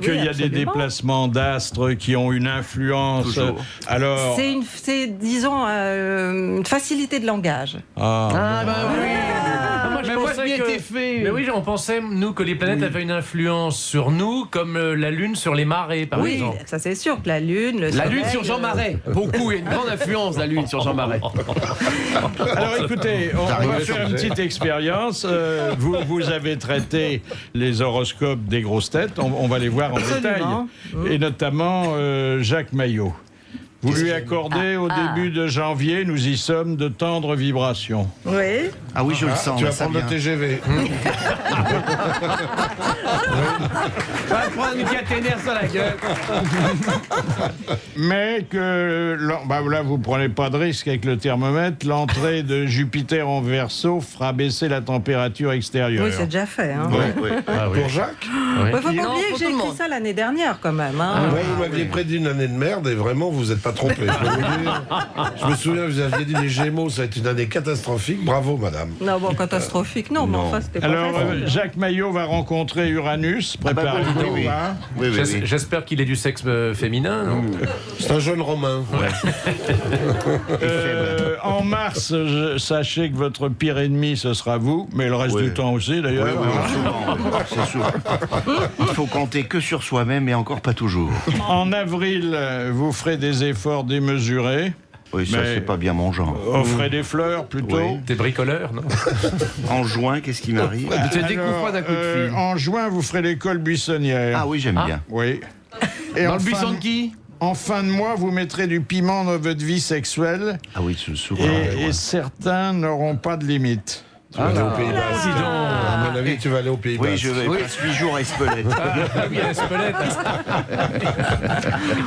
qu'il y a des déplacements d'astres qui ont une influence. Alors,
c'est disons une facilité de langage.
Mais oui, on pensait, nous, que les planètes avaient une influence sur nous, comme la Lune sur les marées, par exemple.
Oui, ça c'est sûr que la Lune...
La Lune sur Jean Marais. Beaucoup, il y a une grande influence, la Lune sur Jean Marais.
Alors écoutez, on va faire une petite expérience. Vous avez traité les horoscopes des grosses têtes, on va les voir en détail. Et notamment Jacques Maillot. Vous lui accordez au début de janvier, nous y sommes, de tendres vibrations.
Oui.
Ah oui, je le sens.
Tu vas prendre le TGV.
Va prendre une caténaire sur la gueule.
Mais que, là, vous prenez pas de risque avec le thermomètre, l'entrée de Jupiter en Verseau fera baisser la température extérieure.
Oui, c'est déjà fait. Hein.
Pour Jacques ?
Il ne faut pas oublier que j'ai écrit ça l'année dernière, quand même.
Vous m'aviez prédit une année de merde et vraiment, vous n'êtes pas trompé. Je peux vous dire. Je me souviens, vous aviez dit les Gémeaux, ça a été une année catastrophique. Bravo, madame.
Non, bon, catastrophique, non, mais enfin, c'était pas
Alors,
facile.
Jacques Maillot va rencontrer Uranus. Préparez-vous.
oui.
Hein.
Oui, oui, oui.
J'espère qu'il est du sexe féminin. Non
C'est un jeune Romain.
En mars, sachez que votre pire ennemi, ce sera vous, mais le reste
Oui.
du temps aussi, d'ailleurs.
Oui, souvent, oui. C'est souvent. Il faut compter que sur soi-même et encore pas toujours.
En avril, vous ferez des efforts démesurés.
Oui, ça,
Mais-
c'est pas bien mon genre.
Offrez des fleurs, plutôt.
Oui.
T'es bricoleur, non
En juin, qu'est-ce qui m'arrive?
Tu te découvres pas d'un coup de fil.
En juin, vous ferez l'école buissonnière.
Ah oui, j'aime bien.
Oui. Et
Dans
en
le
fin
buisson
de-
de qui?
En fin de mois, vous mettrez du piment dans votre vie sexuelle
Ah oui, souvent.
et certains n'auront pas de limite.
Tu vas aller au Pays Basque.
Dis donc.
À mon avis, tu vas aller au Pays Basque.
Oui, je vais passe 8 jours à Espelette.
Ah oui, à Espelette.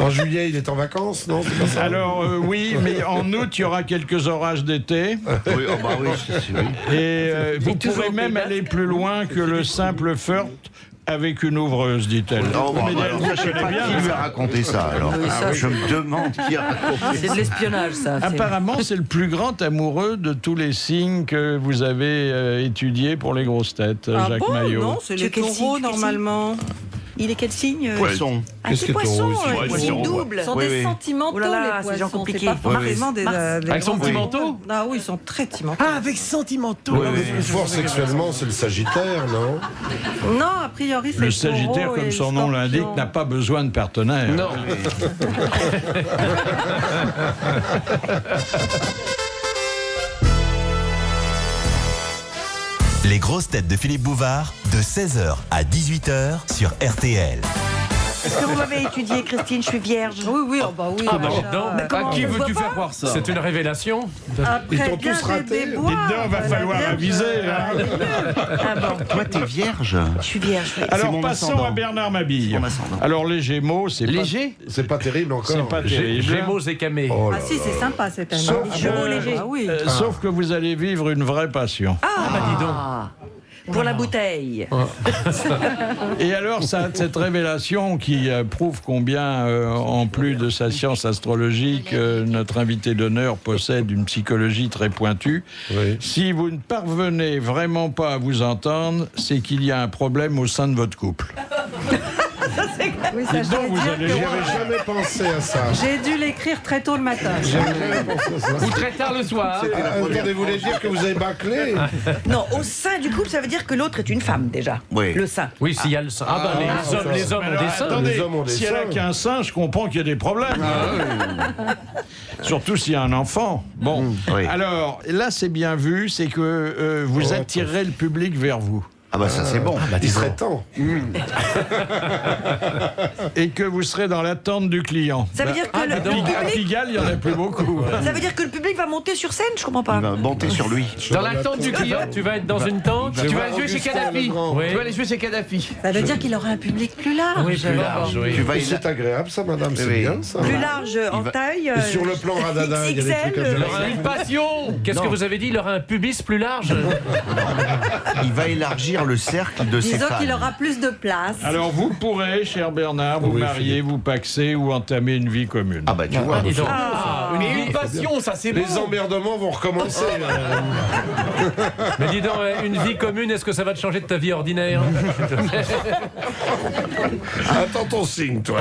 En juillet, il est en vacances, non? C'est pas ça.
Alors oui, mais en août, il y aura quelques orages d'été.
Oui, oh bah oui, oui.
Et vous
toujours
pourrez
au
même
Pays
aller plus loin que le simple flirt avec une ouvreuse, dit-elle.
Oh, bah,
Mais
bah,
elle
alors,
vous
je sais
connaît
pas
bien,
qui lui a
ça.
raconté ça, alors.
Oui, ça,
Je me demande qui a raconté
C'est de l'espionnage, ça. c'est-
Apparemment, c'est le plus grand amoureux de tous les signes que vous avez étudiés pour les grosses têtes,
Ah
Jacques
bon?
Maillot.
Non, c'est
Tu
les
es quel signe,
taureaux,
quel signe
normalement.
Il est quel signe
Poisson.
Ah,
Qu'est-ce
c'est
que
poisson,
taureau aussi?
ouais,
Poisson,
c'est double.
Ils sont
Oui,
des
oui.
sentimentaux,
Oh là là,
les
c'est
poissons.
genre compliqué.
C'est pas forcément des
Avec son petit manteau?
Ah oui, ils sont très timentaux.
Ah, avec sentimentaux.
Oui, oui.
Le plus fort sexuellement, c'est le Sagittaire, non?
Non, a priori, c'est
Le
le
Sagittaire,
taureau et
comme
le
son nom
scorpion.
l'indique, n'a pas besoin de partenaire.
Non.
Les grosses têtes de Philippe Bouvard, de 16h à 18h sur RTL.
Est-ce que vous m'avez étudié, Christine? Je suis vierge.
Oui, oui, oh bah oui.
Ah bah,
déjà.
dis donc.
Mais comment
À qui
on
veux-tu
voit
faire
pas
croire ça?
C'est une révélation.
Après
Ils t'ont
bien
tous raté.
des bois,
Dites donc, va
la
falloir
Vierge,
aviser. Hein.
Ah bon,
Toi, t'es vierge.
je suis vierge. Oui.
Alors
mon
passons
ascendant.
à Bernard Mabille.
C'est mon ascendant.
Alors les Gémeaux, c'est
Léger?
C'est pas terrible encore.
C'est pas terrible.
Gémeaux et Camé.
Oh là
Ah si,
là.
c'est sympa cette année.
Sauf
Ah,
que-
léger. Ah oui.
Sauf que vous allez vivre une vraie passion.
Ah bah dis donc.
Ah, pour la bouteille.
Et alors, cette révélation qui prouve combien, en plus de sa science astrologique, notre invité d'honneur possède une psychologie très pointue.
Oui.
Si vous ne parvenez vraiment pas à vous entendre, c'est qu'il y a un problème au sein de votre couple.
Oui, ça,
Dites donc,
je
vous
vais
allez
dire
J'y
que
avais jamais pensé à ça.
j'ai dû l'écrire très tôt le matin.
J'avais jamais pensé à ça.
Ou très tard le soir.
Attendez, vous voulez dire que vous avez bâclé?
Non, au sein du couple, ça veut dire que l'autre est une femme déjà.
Oui.
Le sein.
Oui, s'il y a le sein. Ah bah les hommes
Alors,
ont des seins.
attendez,
Les hommes ont des
si elle a
seins.
qu'un sein, je comprends qu'il y a des problèmes. Surtout s'il y a un enfant. Bon,
Oui.
alors là, c'est bien vu, c'est que vous attirerez le public vers vous.
Ah bah ça, c'est bon.
Il serait temps.
Et que vous serez dans l'attente du client.
Ça veut dire que le
À
public,
Pigalle, il n'y en a plus beaucoup.
ça veut dire que le public va monter sur scène, je comprends pas.
Il va monter sur lui.
Dans l'attente du client,
Tu vas être dans une tente.
tu vas jouer chez
Augustin
Kadhafi.
Legrand.
Oui.
Tu vas aller jouer chez Kadhafi.
Ça veut dire qu'il aura un public plus large.
Oui, plus large, oui.
Tu vas
Et c'est agréable, ça, madame, c'est
Oui.
bien, ça.
Plus large en
va-
taille.
Et sur le plan radada, il y a des trucs
XXL,
intéressants.
Une passion.
Qu'est-ce que vous avez dit? Il aura un pubis plus large.
Il va élargir le cercle de ses
Disons
fans.
qu'il aura plus de place.
Alors vous pourrez, cher Bernard, vous
Oui,
marier, vous paxer ou entamer une vie commune.
Ah bah tu vois.
Dis donc.
Mais une passion, ça c'est bon.
Les emmerdements vont recommencer.
Mais dis donc, une vie commune, est-ce que ça va te changer de ta vie ordinaire?
Attends ton signe, toi.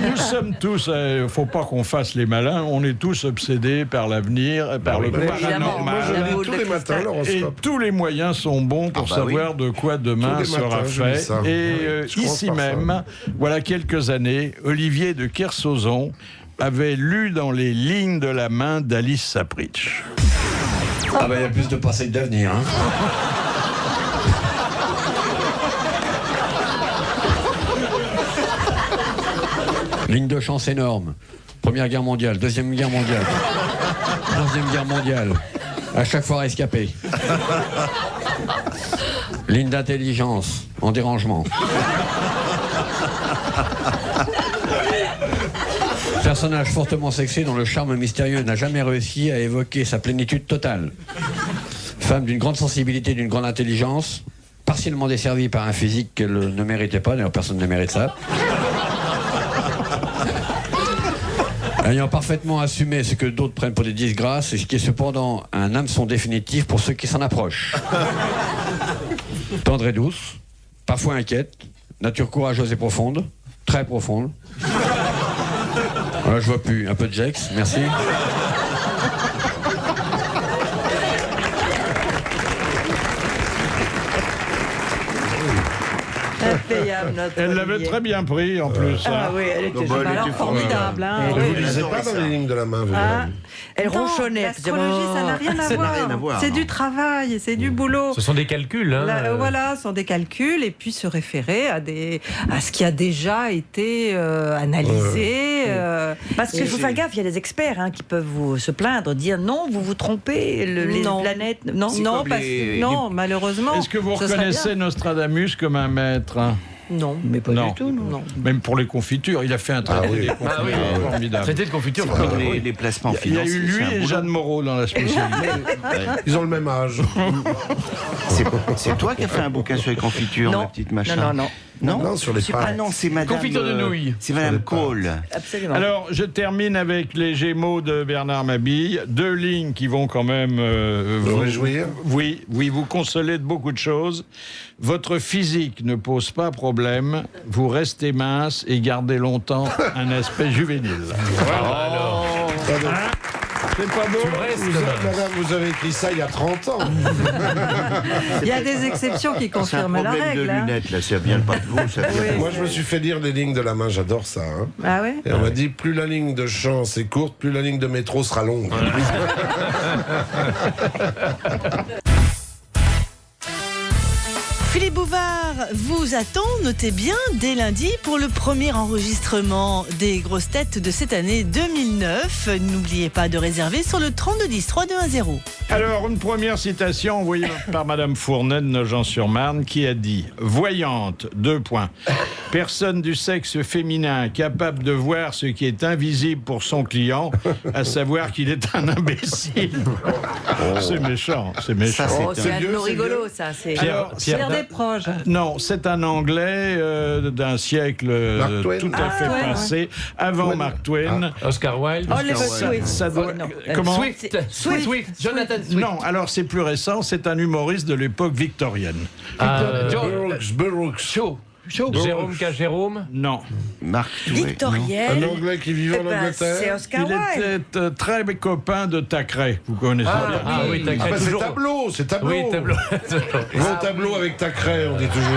Nous sommes tous, faut pas qu'on fasse les malins, on est tous obsédés par l'avenir, par le
évidemment, moi,
paranormal.
j'ai la boule
Tous
de
les matins,
cristal.
Et
l'horoscope.
tous les moyens sont bons pour
Ah bah
savoir de quoi demain
Tous les
sera
matins, je lis
fait.
ça.
Et
Je commence
ici
par ça.
même, voilà quelques années, Olivier de Kersauzon avait lu dans les lignes de la main d'Alice Sapritch.
Ah bah il y a plus de passé que d'avenir. Hein. Ligne de chance énorme. Première guerre mondiale, deuxième guerre mondiale, troisième guerre mondiale. À chaque fois rescapé. Ligne d'intelligence, en dérangement. Personnage fortement sexy dont le charme mystérieux n'a jamais réussi à évoquer sa plénitude totale. Femme d'une grande sensibilité, d'une grande intelligence, partiellement desservie par un physique qu'elle ne méritait pas, d'ailleurs personne ne mérite ça. Ayant parfaitement assumé ce que d'autres prennent pour des disgrâces, et ce qui est cependant un hameçon définitif pour ceux qui s'en approchent. Tendre et douce, parfois inquiète, nature courageuse et profonde, très profonde. Voilà, je vois plus. Un peu de Jex, merci.
Elle l'avait très bien pris en plus.
Ah oui, elle était
formidable. Hein.
Vous ne lisez pas dans les lignes de la main, vous, madame.
Elle ronchonnait.
L'astrologie, ça n'a rien à voir. C'est du travail, c'est du boulot.
Ce sont des calculs. Hein.
Voilà, ce sont des calculs et puis se référer à ce qui a déjà été analysé.
Parce qu'il faut faire gaffe, il y a des experts qui peuvent se plaindre, dire non, vous vous trompez, les planètes.
Non, malheureusement.
Est-ce que vous reconnaissez Nostradamus comme un maître?
Non, mais pas du tout. Non.
Même pour les confitures, il a fait un traité des confitures formidable.
Traité de confiture.
Comme les placements financiers.
Il y a eu lui et Jeanne Moreau dans la spécialité.
Ils ont le même âge.
C'est toi qui as fait un bouquin sur les confitures, ma petite machin.
Non, sur les pâtes.
Ah non, c'est madame...
Confiture de nouilles.
C'est madame Cole.
Absolument.
Alors, je termine avec les Gémeaux de Bernard Mabille. 2 lignes qui vont quand même
vous réjouir.
Oui, vous consoler de beaucoup de choses. Votre physique ne pose pas problème. Vous restez mince et gardez longtemps un aspect juvénile. Voilà. C'est pas beau.
Madame, vous avez écrit ça il y a 30 ans.
Il y a des exceptions qui confirment la règle.
C'est un problème de lunettes, là, ça vient pas de vous.
Moi, je me suis fait lire les lignes de la main, j'adore ça. Hein.
Ah ouais.
Et on m'a dit, plus la ligne de champ c'est courte, plus la ligne de métro sera longue.
Philippe Bouvard vous attend, notez bien, dès lundi pour le premier enregistrement des grosses têtes de cette année 2009. N'oubliez pas de réserver sur le 3210 3210.
Alors, une première citation envoyée par Madame Fournet de Nogent-sur-Marne qui a dit « Voyante, : personne du sexe féminin capable de voir ce qui est invisible pour son client, à savoir qu'il est un imbécile. » C'est méchant, c'est méchant.
C'est un de nos rigolos, ça. C'est
Pierre Desproges.
Non, c'est un Anglais d'un siècle tout à fait passé, avant Mark Twain.
Oscar Wilde.
Ça doit... Comment
Swift. Jonathan Swift.
Non, alors c'est plus récent, c'est un humoriste de l'époque victorienne.
Burroughs.
Jérôme K. Jérôme.
Non.
Marc
Victorienne.
Un Anglais qui vivait en Angleterre.
C'est Oscar Wilde.
Il était très copain de Thackeray. Vous connaissez bien.
Ah oui, Thackeray.
C'est Tableau, c'est Tableau.
Oui, Tableau.
Gros tableau avec Thackeray, on dit toujours.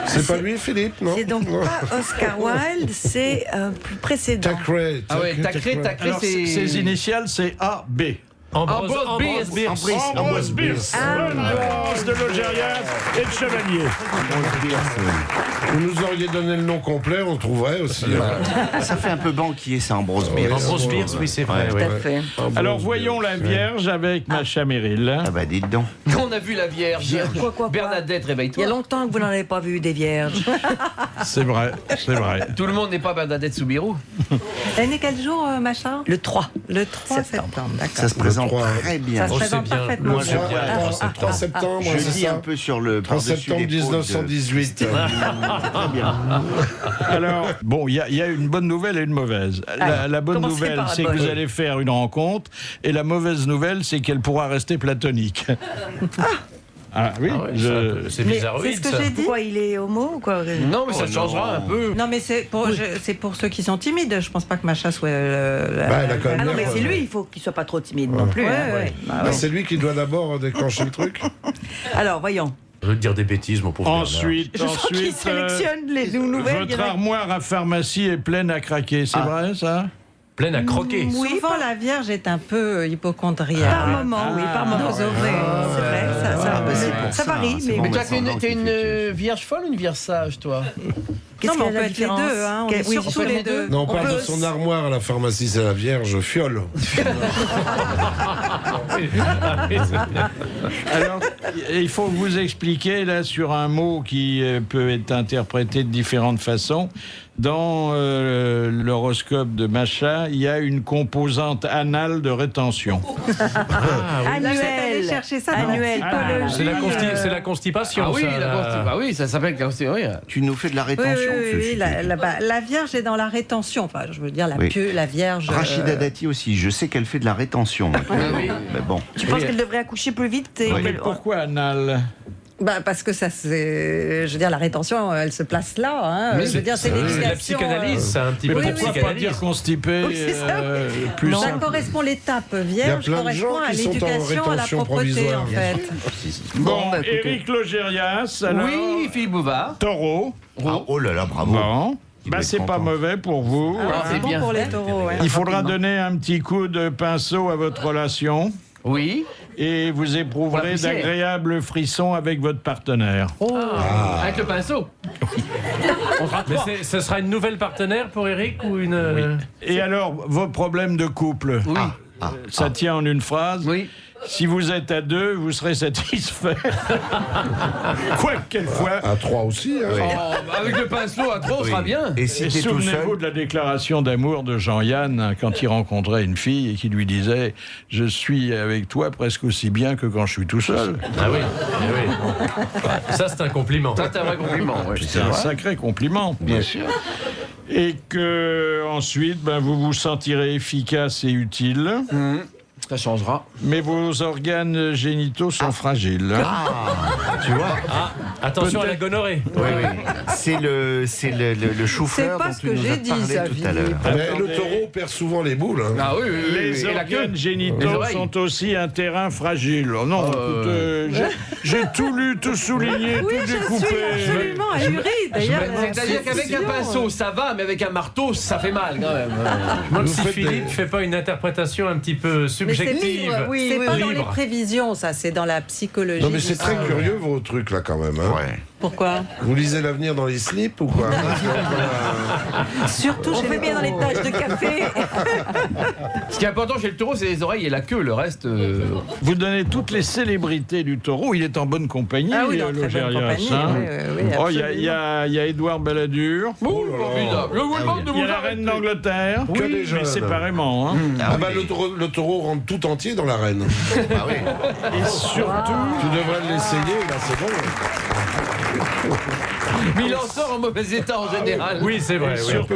C'est pas lui, Philippe, non?
C'est donc pas Oscar Wilde, c'est plus précédent.
Thackeray.
Ah ouais, Thackeray,
Alors, ses initiales, c'est A.B.
Ambrose
Bierce. Ambrose Bierce. Ambrose de Logérias et de Chevalier.
Vous nous auriez donné le nom complet, on le trouverait aussi.
Ça fait un peu banquier, ça, Ambrose Bierce.
Ambrose Bierce, oui, c'est vrai.
Tout à fait.
Alors, voyons la Vierge avec Macha Merrill.
Ah bah, dites donc.
On a vu la Vierge.
Quoi.
Bernadette,
Il y
réveille-toi.
a longtemps que vous n'en avez pas vu des vierges.
C'est vrai, c'est vrai.
Tout le monde n'est pas Bernadette Soubirous.
Elle est née quel jour, Machin?
Le 3.
Le 3 septembre, d'accord.
Ça se présente très bien.
Ça se présente
bien.
parfaitement.
Moi, j'aime bien.
3 septembre,
Je
c'est
lis
ça.
un peu sur le
3 septembre 1918.
Très bien.
Alors, bon, il y a une bonne nouvelle et une mauvaise. La bonne
commencez
nouvelle,
par la
c'est que
bonne.
vous allez faire une rencontre, et la mauvaise nouvelle, c'est qu'elle pourra rester platonique. Ah oui,
c'est
Mais
bizarre.
c'est ce que j'ai dit.
Pourquoi il est homo ou quoi?
Non, mais ça changera un peu.
Non, mais c'est pour ceux qui sont timides. Je pense pas que Macha soit.
Elle a quand même
Ah non, mais
l'air,
c'est lui, il faut qu'il soit pas trop timide non plus.
Ouais,
hein.
ouais.
Bah, c'est lui qui doit d'abord déclencher le truc.
Alors, voyons.
Je veux te dire des bêtises, mon pauvre
Ensuite,
Je sens qu'il sélectionne les nouvelles.
votre armoire à pharmacie est pleine à craquer. C'est vrai, ça?
Pleine à croquer.
Oui, souvent la Vierge est un peu hypochondriaque.
Par moment, oui, par moment.
Nos ovaires.
C'est vrai, ça varie.
Mais toi, t'es une vierge folle ou une vierge sage, toi?
Non, mais on peut être les deux, hein. On est surtout les deux.
Non, on parle de son armoire à la pharmacie, c'est la Vierge fiole.
Alors, il faut vous expliquer là sur un mot qui peut être interprété de différentes façons. Dans l'horoscope de Macha, il y a une composante anale de rétention.
Annuel.
chercher ça dans
Annuel.
la psychologie.
C'est la constipation.
Ah oui,
ça,
oui, ça s'appelle constipation.
Tu nous fais de la rétention.
Oui, la Vierge est dans la rétention. Enfin, je veux dire, la Vierge.
Rachida Dati aussi, je sais qu'elle fait de la rétention. Mais bon.
Tu penses qu'elle devrait accoucher plus vite
Mais pourquoi anal?
Parce que ça, c'est. Je veux dire, la rétention, elle se place là. Hein.
Mais
je veux dire, c'est l'éducation.
la psychanalyse, c'est un petit peu.
Mais pourquoi pas dire constipé plus
ça
simple.
correspond, l'étape Vierge
Il y a plein de
correspond
gens
à
qui sont en
l'éducation, à la
rétention
propreté,
provisoire.
en fait.
Bon, Éric Logérias, alors.
Oui, Philippe Bouvard.
Taureau.
Oh là là, bravo.
Bon. C'est pas mauvais pour vous.
C'est bon pour les taureaux. Ouais.
Il faudra donner un petit coup de pinceau à votre relation.
Oui.
Et vous éprouverez d'agréables frissons avec votre partenaire.
Avec le pinceau.
Mais ce sera une nouvelle partenaire pour Éric ou une.
Et alors, vos problèmes de couple, ça tient en une phrase.
Oui.
Si vous êtes à 2, vous serez satisfait. Quoi qu'elle fois.
À 3 aussi. Hein.
Avec le pinceau à 3, on sera bien.
Et si
Et
t'es tout
souvenez-vous
seul.
de la déclaration d'amour de Jean-Yann quand il rencontrait une fille et qui lui disait « Je suis avec toi presque aussi bien que quand je suis tout seul. »
Ah oui. Ça, c'est un compliment.
Ça, c'est un vrai compliment.
C'est un sacré compliment.
Bien sûr.
Et que ensuite, vous vous sentirez efficace et utile.
Ça changera.
Mais vos organes génitaux sont fragiles.
Tu vois.
Attention à la gonorrhée.
C'est le chou-fleur
C'est pas
dont
ce
tu
que
nous
j'ai
as
dit,
parlé
ça,
tout à l'heure.
Mais le taureau perd souvent les boules. Hein.
Ah oui,
Les
et la queue.
organes
Les
génitaux
oreilles.
sont aussi un terrain fragile. Oh non, écoute, j'ai tout lu, tout souligné,
Oui,
tout
je
découpé.
suis absolument ahurie, d'ailleurs.
C'est-à-dire qu'avec un pinceau, ça va, mais avec un marteau, ça fait mal quand même.
Je me demande si Philippe ne fait pas une interprétation un petit peu
Mais c'est
subjective.
libre, c'est pas dans les
Libre.
prévisions, ça, c'est dans la psychologie.
Non mais c'est très curieux vos trucs là quand même. Hein.
Ouais.
Pourquoi?
Vous lisez l'avenir dans les slips ou quoi?
Surtout,
On fait bien dans les taches de café.
Ce qui est important chez le taureau, c'est les oreilles et la queue. Le reste.
Vous donnez toutes les célébrités du taureau. Il est en bonne compagnie,
Ah oui, dans très bonne
Logérias,
compagnie,
hein.
oui,
Oh, il
absolument.
y a Édouard Balladur.
Je vous demande de
Il y a
vous
la
arrêter.
reine d'Angleterre.
Que des
mais
jeunes.
séparément. Hein.
Le taureau rentre tout entier dans l'arène.
Ah oui.
Et surtout,
Tu devrais l'essayer, là c'est bon.
Mais il en sort en mauvais état en général.
Oui, c'est vrai.
et
oui.
surtout,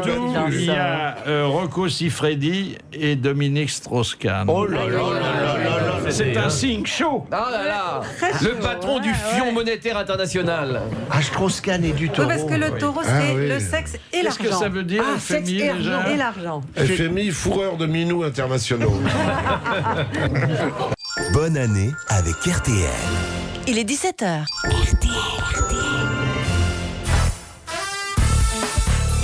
il y a Rocco Siffredi et Dominique Strauss-Kahn.
Oh là là là là là.
C'est un signe chaud.
Ah là là. Le patron du Fion monétaire international.
Strauss-Kahn et du
Oui,
taureau.
parce que le taureau, c'est
oui.
le sexe et
Qu'est-ce
l'argent.
que ça veut dire,
sexe
FMI,
et argent.
déjà
Et l'argent.
FMI, fourreur de minous internationaux.
Bonne année avec RTL.
Il est 17h.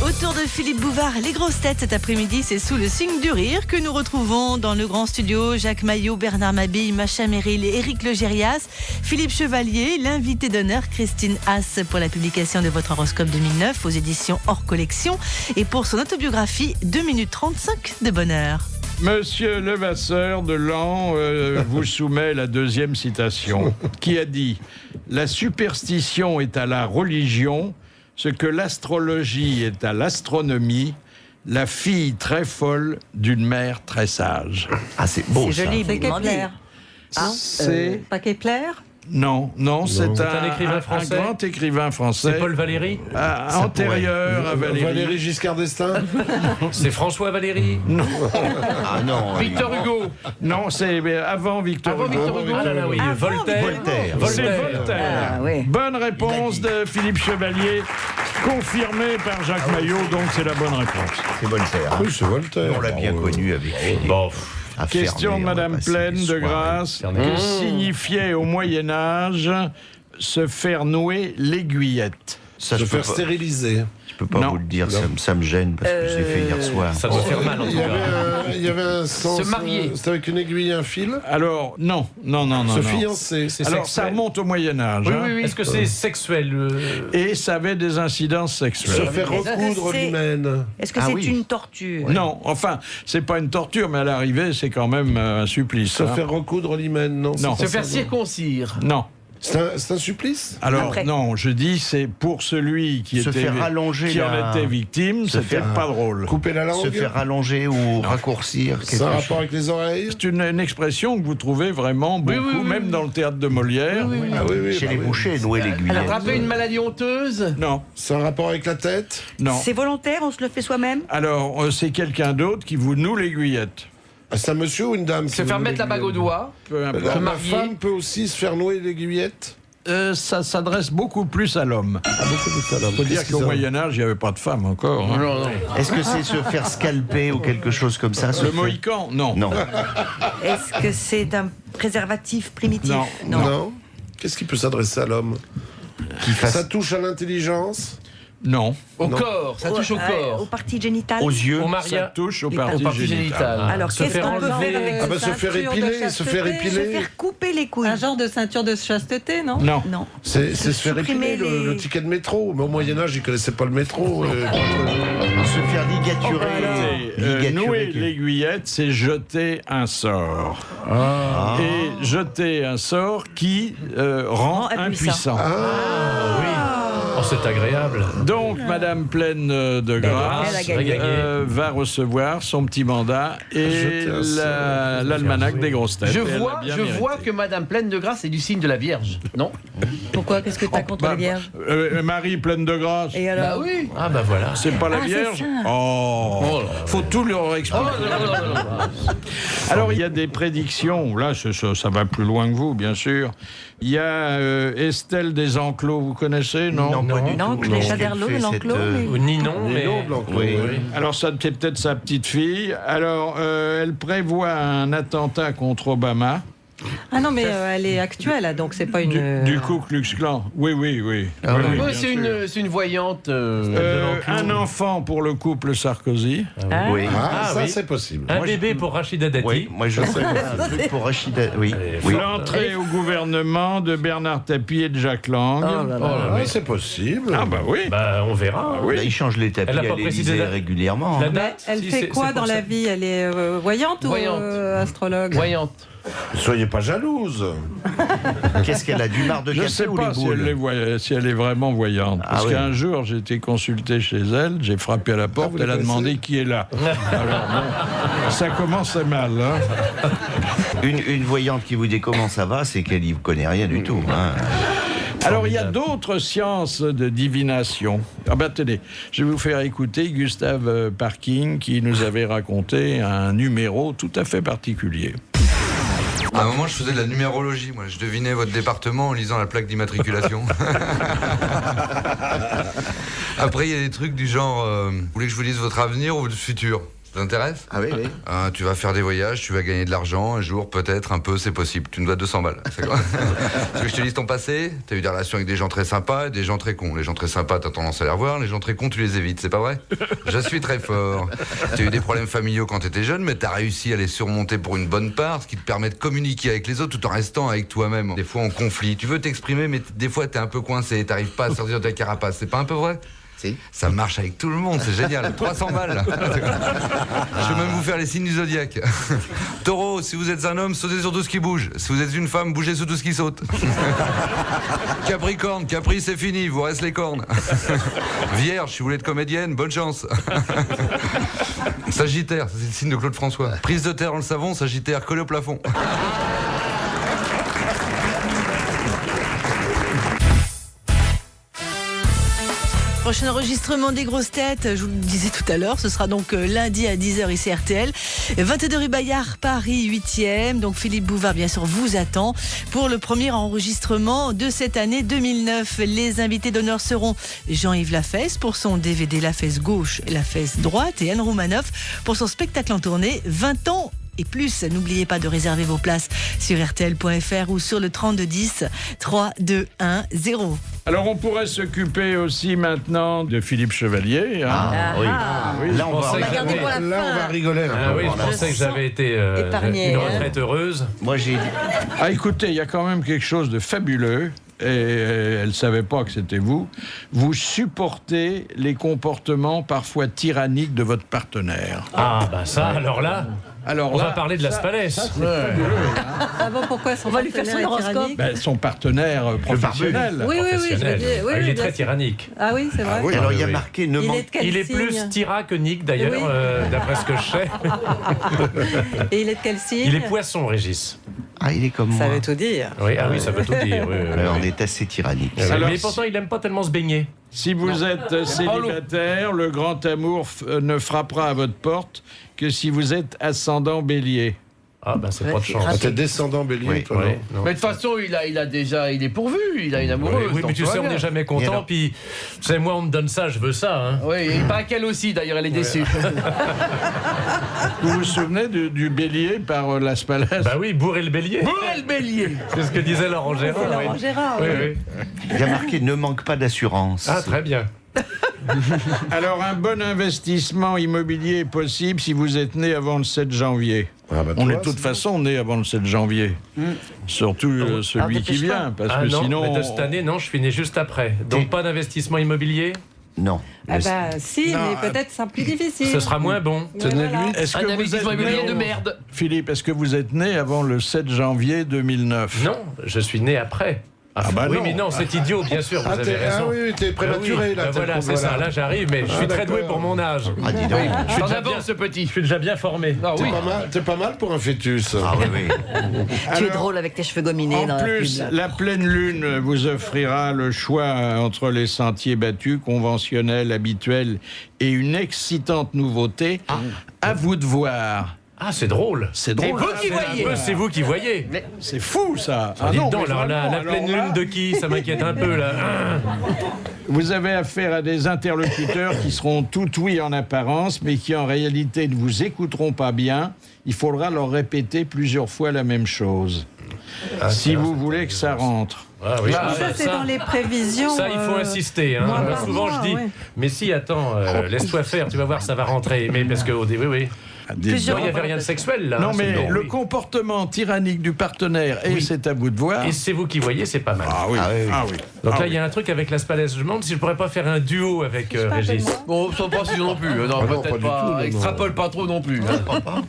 Autour de Philippe Bouvard, les grosses têtes cet après-midi, c'est sous le signe du rire que nous retrouvons dans le grand studio Jacques Maillot, Bernard Mabille, Macha Merrill et Éric Logérias, Philippe Chevalier, l'invité d'honneur Christine Haas pour la publication de votre horoscope 2009 aux éditions hors collection et pour son autobiographie 2 minutes 35 de bonheur.
Monsieur Levasseur de Laon vous soumet la deuxième citation, qui a dit « La superstition est à la religion, ce que l'astrologie est à l'astronomie, la fille très folle d'une mère très sage. »
Ah, c'est beau
C'est
ça.
joli,
C'est
Bigman.
Kepler.
C'est...
Pas Kepler?
Non, c'est
un écrivain français.
un grand écrivain français.
C'est Paul Valéry.
Antérieur à Valéry.
Valéry Giscard d'Estaing.
C'est François Valéry.
Non.
Ah non.
Victor Hugo.
Non, c'est avant Victor
Avant
Hugo.
Victor Hugo.
Ah là là, oui. Voltaire.
C'est Voltaire.
Ah, oui.
Bonne réponse de Philippe Chevalier, confirmée par Jacques Maillot, donc c'est la bonne réponse.
C'est Voltaire.
Oui, c'est Voltaire.
On l'a bien connu avec Philippe.
Bon.
À
Question
fermer,
de
on va
Madame
passer
Plaine
les
de
soirées.
Grâce. Que signifiait au Moyen-Âge se faire nouer l'aiguillette?
Ça,
Se
je peux
faire
pas,
stériliser.
je peux pas
Non.
vous le dire, ça me gêne parce que je l'ai fait hier soir.
Ça doit faire mal en tout cas.
Il y avait un sens.
Se marier.
C'était avec une aiguille et un fil.
Alors, non.
Se fiancer.
Alors, ça remonte au Moyen-Âge.
Oui,
hein.
oui, oui. Est-ce que c'est sexuel
Et ça avait des incidences
Se
sexuelles.
faire recoudre
c'est-
l'hymen.
Est-ce que
Ah
c'est
oui.
une torture?
Non, enfin, c'est pas une torture, mais à l'arrivée, c'est quand même un supplice.
Se
hein.
faire recoudre l'hymen, non.
Non.
Se faire circoncire.
Non.
C'est un supplice?
Alors
Après.
non, je dis c'est pour celui qui
Se faire rallonger
en était victime, c'était pas drôle.
Couper la langue?
Se faire rallonger ou raccourcir.
C'est un rapport avec les oreilles?
C'est une expression que vous trouvez vraiment beaucoup, même dans le théâtre de Molière.
Ah oui,
Chez
bah
les
oui.
bouchers, nouer l'aiguillette.
Attraper une maladie honteuse?
Non,
C'est un rapport avec la tête?
non.
C'est volontaire, on se le fait soi-même?
Alors c'est quelqu'un d'autre qui vous noue l'aiguillette.
Ah, c'est un monsieur ou une dame?
Se faire mettre la bague au doigt?
Peu importe.
Se
La
marier?
femme peut aussi se faire nouer l'aiguillette?
Ça s'adresse beaucoup plus à l'homme.
Il
faut dire qu'au Moyen-Âge, il n'y avait pas de femmes encore. Hein.
Est-ce que c'est se faire scalper ou quelque chose comme ça?
Le mohican? Non.
Non.
Est-ce que c'est un préservatif primitif?
Non. Qu'est-ce qui peut s'adresser à l'homme? Ça touche à l'intelligence?
Non.
Au corps, ça touche au corps.
Aux parties génitales?
Aux yeux?
Ça touche aux
Les
parties génitales.
Alors,
Se
qu'est-ce
faire
qu'on peut
enlever-
faire avec
Ah bah se faire épiler, se faire
Se
épiler.
faire couper les couilles.
Un genre de ceinture de chasteté, non?
Non.
Non.
C'est se faire
Supprimer
épiler le ticket de métro. Mais au Moyen-Âge, ils connaissaient pas le métro.
Se faire ligaturer.
Nouer l'aiguillette, c'est jeter un sort. Et jeter un sort qui rend impuissant.
Oh, c'est agréable.
Donc, Madame Pleine de Grâce
Elle a gagné.
va recevoir son petit mandat et
Jeter un sort.
l'almanach des grosses têtes.
Je
Et elle
vois,
l'a bien
je
mérité.
vois que Madame Pleine de Grâce est du signe de la Vierge, non?
Pourquoi? Qu'est-ce que t'as contre
Bah,
les vierges?
Marie Pleine de Grâce.
Et alors?
Bah oui.
Ah bah voilà.
C'est pas la
Ah, c'est
Vierge?
ça.
Oh, faut tout leur expliquer. Alors, il y a des prédictions. Là, ça va plus loin que vous, bien sûr. Il y a Estelle des Enclos, vous connaissez, non?
pas du
Non,
tout.
les
Non.
Chaderlot,
Quelle fait
l'enclos,
cette,
mais...
Ninon, mais...
Oui.
Alors, ça, c'est peut-être sa petite fille. Alors, elle prévoit un attentat contre Obama.
Ah non, mais elle est actuelle, là, donc c'est pas une.
Du Ku Klux Klan. Oui. Oui, bien
C'est
sûr.
une voyante.
Un enfant pour le couple Sarkozy.
Oui.
Ah, ça
oui.
c'est possible.
Un bébé pour Rachida Dati.
Oui, moi je sais un truc pour Rachida. Oui. Oui.
L'entrée au gouvernement de Bernard Tapie et de Jacques Lang.
Ah, c'est possible.
Ah bah oui.
Bah, on verra.
oui.
Là, il change les tapis
Elle a
à
pas précisé
l'Élysée
la-
régulièrement.
La
hein.
date,
Elle
si,
fait
c'est
quoi
pour
dans
ça.
la vie? Elle est voyante ou
Voyante.
astrologue?
Voyante.
Ne soyez pas jalouse.
Qu'est-ce qu'elle a, du marc de
Je ne
café
sais
ou
pas
les
si
boules?
si elle est vraiment voyante. Parce
oui.
qu'un jour, j'ai été consulté chez elle, j'ai frappé à la porte,
vous
elle a
la
demandé
connaissez
qui est là. Alors, bon, ça commence mal. Hein.
Une voyante qui vous dit comment ça va, c'est qu'elle n'y connaît rien du tout. Hein.
Alors, il y a d'autres sciences de divination. Ah ben, tenez, je vais vous faire écouter Gustave Parking qui nous avait raconté un numéro tout à fait particulier.
À un moment, je faisais de la numérologie. Moi, je devinais votre département en lisant la plaque d'immatriculation. Après, il y a des trucs du genre vous voulez que je vous dise votre avenir ou votre futur? Ça t'intéresse?
Ah oui, oui.
Tu vas faire des voyages, tu vas gagner de l'argent, un jour, peut-être, un peu, c'est possible. Tu me dois 200 balles. C'est quoi? Est-ce que je te dise ton passé? T'as eu des relations avec des gens très sympas et des gens très cons. Les gens très sympas, t'as tendance à les revoir. Les gens très cons, tu les évites. C'est pas vrai? Je suis très fort. T'as eu des problèmes familiaux quand t'étais jeune, mais t'as réussi à les surmonter pour une bonne part, ce qui te permet de communiquer avec les autres tout en restant avec toi-même. Des fois en conflit. Tu veux t'exprimer, mais des fois t'es un peu coincé. T'arrives pas à sortir de ta carapace. C'est pas un peu vrai?
Si.
Ça marche avec tout le monde, c'est génial. 300 balles. Je vais même vous faire les signes du zodiaque. Taureau, si vous êtes un homme, sautez sur tout ce qui bouge. Si vous êtes une femme, bougez sur tout ce qui saute. Capricorne, Capri, c'est fini, vous reste les cornes. Vierge, si vous voulez être comédienne, bonne chance. Sagittaire, c'est le signe de Claude François. Prise de terre dans le savon, Sagittaire, collé au plafond.
Prochain enregistrement des grosses têtes, je vous le disais tout à l'heure, ce sera donc lundi à 10h ici RTL. 22 rue Bayard, Paris 8e. Donc Philippe Bouvard, bien sûr, vous attend pour le premier enregistrement de cette année 2009. Les invités d'honneur seront Jean-Yves Lafesse pour son DVD La Fesse gauche et La Fesse droite et Anne Roumanoff pour son spectacle en tournée 20 ans et plus. N'oubliez pas de réserver vos places sur rtl.fr ou sur le 3210 3210.
Alors, on pourrait s'occuper aussi maintenant de Philippe Chevalier. Hein.
Oui. Là, on va
rigoler.
Ah oui, je pensais que j'avais été
épargné,
une retraite heureuse.
Moi, j'ai dit.
Ah, écoutez, il y a quand même quelque chose de fabuleux. Et elle ne savait pas que c'était vous. Vous supportez les comportements parfois tyranniques de votre partenaire.
Ah, bah ça, alors là...
Alors
On
là,
va parler de la Spalès.
c'est fabuleux, hein.
Ah bon, pourquoi son
On va lui faire son horoscope.
Son partenaire professionnel.
Oui, oui, oui, je veux dire, oui,
il est
bien
très
sûr.
tyrannique.
Ah oui, c'est vrai.
Alors il y a marqué ne
Il
manque
est de quel
Il est
signe
plus Tira que Nick d'ailleurs,
Oui.
d'après ce que je sais.
Et il est de quel signe
Il est poisson, Régis.
Ah, il est comme
Ça
moi.
veut tout dire.
Oui, ah oui, ça veut tout dire. Oui, oui,
Alors,
oui.
on est assez tyrannique.
Alors,
Mais pourtant, il aime pas tellement se baigner.
Si vous êtes célibataire, le grand amour ne frappera à votre porte que si vous êtes ascendant bélier.
Ah ben c'est pas de chance.
Ah, t'es descendant bélier, toi, non
Mais de toute façon, il est pourvu, il a une amoureuse.
Oui, mais
donc
tu
tout
sais,
va
on
bien.
n'est jamais content. Puis, tu sais, moi, on me donne ça, je veux ça. Hein.
Oui, et pas qu'elle aussi, d'ailleurs, elle est déçue.
Vous vous souvenez du bélier par la Spalès?
Bah oui, bourrer le bélier.
Bourrer le bélier.
C'est ce que disait Laurent Gérard.
C'est Laurent
oui.
Gérard,
Oui,
oui.
oui.
Il y a marqué ne manque pas d'assurance.
Ah, très bien.
Alors, un bon investissement immobilier est possible si vous êtes né avant le 7 janvier.
Ah bah,
On
toi,
est de toute façon né avant le 7 janvier. Surtout celui qui vient, parce
Ah
que
non,
sinon...
mais de cette année, non, je suis né juste après. Donc pas d'investissement immobilier.
Non.
Ah bah si, mais peut-être c'est plus difficile.
Ce sera moins bon.
Mais voilà.
Est-ce
Un
que vous
investissement
êtes
immobilier
né
de
au-
merde.
Philippe, est-ce que vous êtes né avant le 7 janvier 2009?
Non, je suis né après.
Ah bah
oui,
non.
mais non, c'est idiot, bien sûr, vous
Ah,
avez raison.
oui, t'es prématuré, là.
Bah voilà, c'est ça, là j'arrive, mais je suis très doué pour mon âge.
Ah, dis donc.
Je suis
En
déjà
avant,
bien,
ce petit.
je suis déjà bien formé.
Ah oui.
T'es pas mal pour un fœtus.
Ah oui, oui.
Tu es drôle avec tes cheveux gominés dans
En
la
plus,
pub.
la pleine lune vous offrira le choix entre les sentiers battus, conventionnels, habituels et une excitante nouveauté. À vous de voir.
Ah, c'est drôle.
C'est
Et
drôle.
vous qui voyez.
C'est vous qui voyez.
C'est fou, ça.
Ah, dites
non,
donc,
mais
alors, la
vraiment,
pleine
alors là,
lune de qui? Ça m'inquiète un peu, là.
Vous avez affaire à des interlocuteurs qui seront tout oui en apparence, mais qui en réalité ne vous écouteront pas bien. Il faudra leur répéter plusieurs fois la même chose. Si vous voulez que ça rentre.
Ah oui.
Ça, c'est dans les prévisions.
Ça, il faut insister. Hein.
mois
Moi,
par
souvent,
mois,
je dis,
ouais.
mais si, attends, laisse-toi faire, tu vas voir, ça va rentrer. Mais parce que, oui.
Des-
Non, il n'y avait rien de sexuel, là.
Non,
hein,
mais
c'est-
le
oui.
comportement tyrannique du partenaire, et c'est à vous de voir.
Et c'est vous qui voyez, c'est pas mal.
Ah oui, ah oui.
Donc
Ah
là,
oui.
il y a un truc avec la Spalès. Je me demande si je pourrais pas faire un duo avec Régis.
Bon, ça pas si non plus. Non,
Ah non,
peut-être
pas du
pas.
tout, non,
Extrapole pas trop non plus. hein.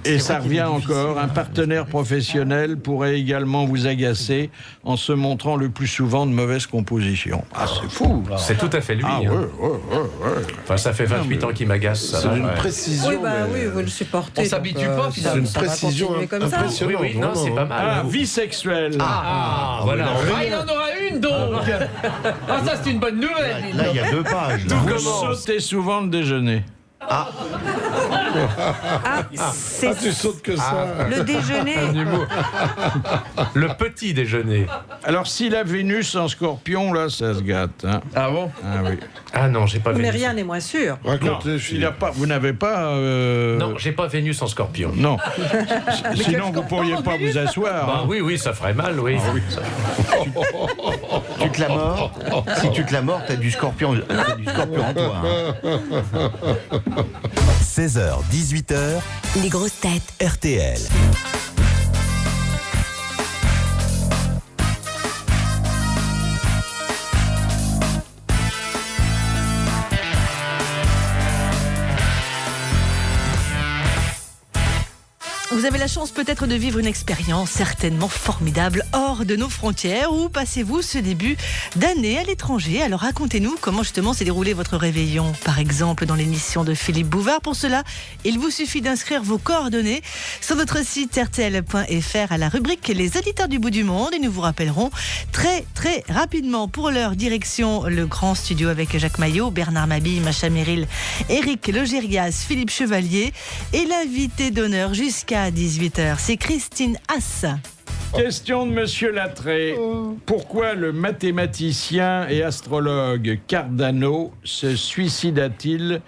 Et ça revient encore, un partenaire professionnel pourrait également vous agacer en se montrant le plus souvent de mauvaise composition. Ah, c'est fou.
C'est tout à fait lui.
Ah
hein.
ouais.
Enfin, ça fait 28 ans qu'il m'agace. ça
C'est
va.
une
Ouais.
précision.
Oui, bah
mais-
oui, vous le supportez.
On s'habitue
donc,
pas, finalement.
C'est une
ça va
précision
continuer comme ça.
impressionnante.
Oui, non, c'est pas mal.
Ah, vie sexuelle.
Ah, voilà.
Ah, il en aura une donc. Ah, ça c'est une bonne nouvelle.
Là, il y a 2 pages. là.
Vous sautez souvent le déjeuner.
Ah, c'est
Ah, tu sautes que ça.
le déjeuner.
Un humour. Le petit déjeuner.
Alors, si la Vénus en scorpion, là, ça se gâte. Hein.
Ah bon?
Ah oui.
Ah non, j'ai pas
Mais
Vénus.
rien n'est moins sûr.
Non,
Racontez,
il y
Philippe.
a pas, vous n'avez pas...
Non, j'ai pas Vénus en scorpion.
Non. Sinon, vous pourriez pas vous asseoir.
Bah
hein.
oui, ça ferait mal, oui.
Tu te la mords. Si tu te la mords, t'as du scorpion en toi. hein.
16h, 18h,
Les grosses têtes.
RTL.
Vous avez la chance peut-être de vivre une expérience certainement formidable hors de nos frontières. Où passez-vous ce début d'année à l'étranger? Alors racontez-nous comment justement s'est déroulé votre réveillon, par exemple dans l'émission de Philippe Bouvard. Pour cela, il vous suffit d'inscrire vos coordonnées sur notre site rtl.fr à la rubrique Les auditeurs du bout du monde et nous vous rappellerons très rapidement. Pour leur direction, le grand studio avec Jacques Maillot, Bernard Mabille, Macha Merrill, Éric Logérias, Philippe Chevalier et l'invité d'honneur jusqu'à 18h, c'est Christine Haas.
Question de Monsieur Lattré. Pourquoi le mathématicien et astrologue Cardano se suicida-t-il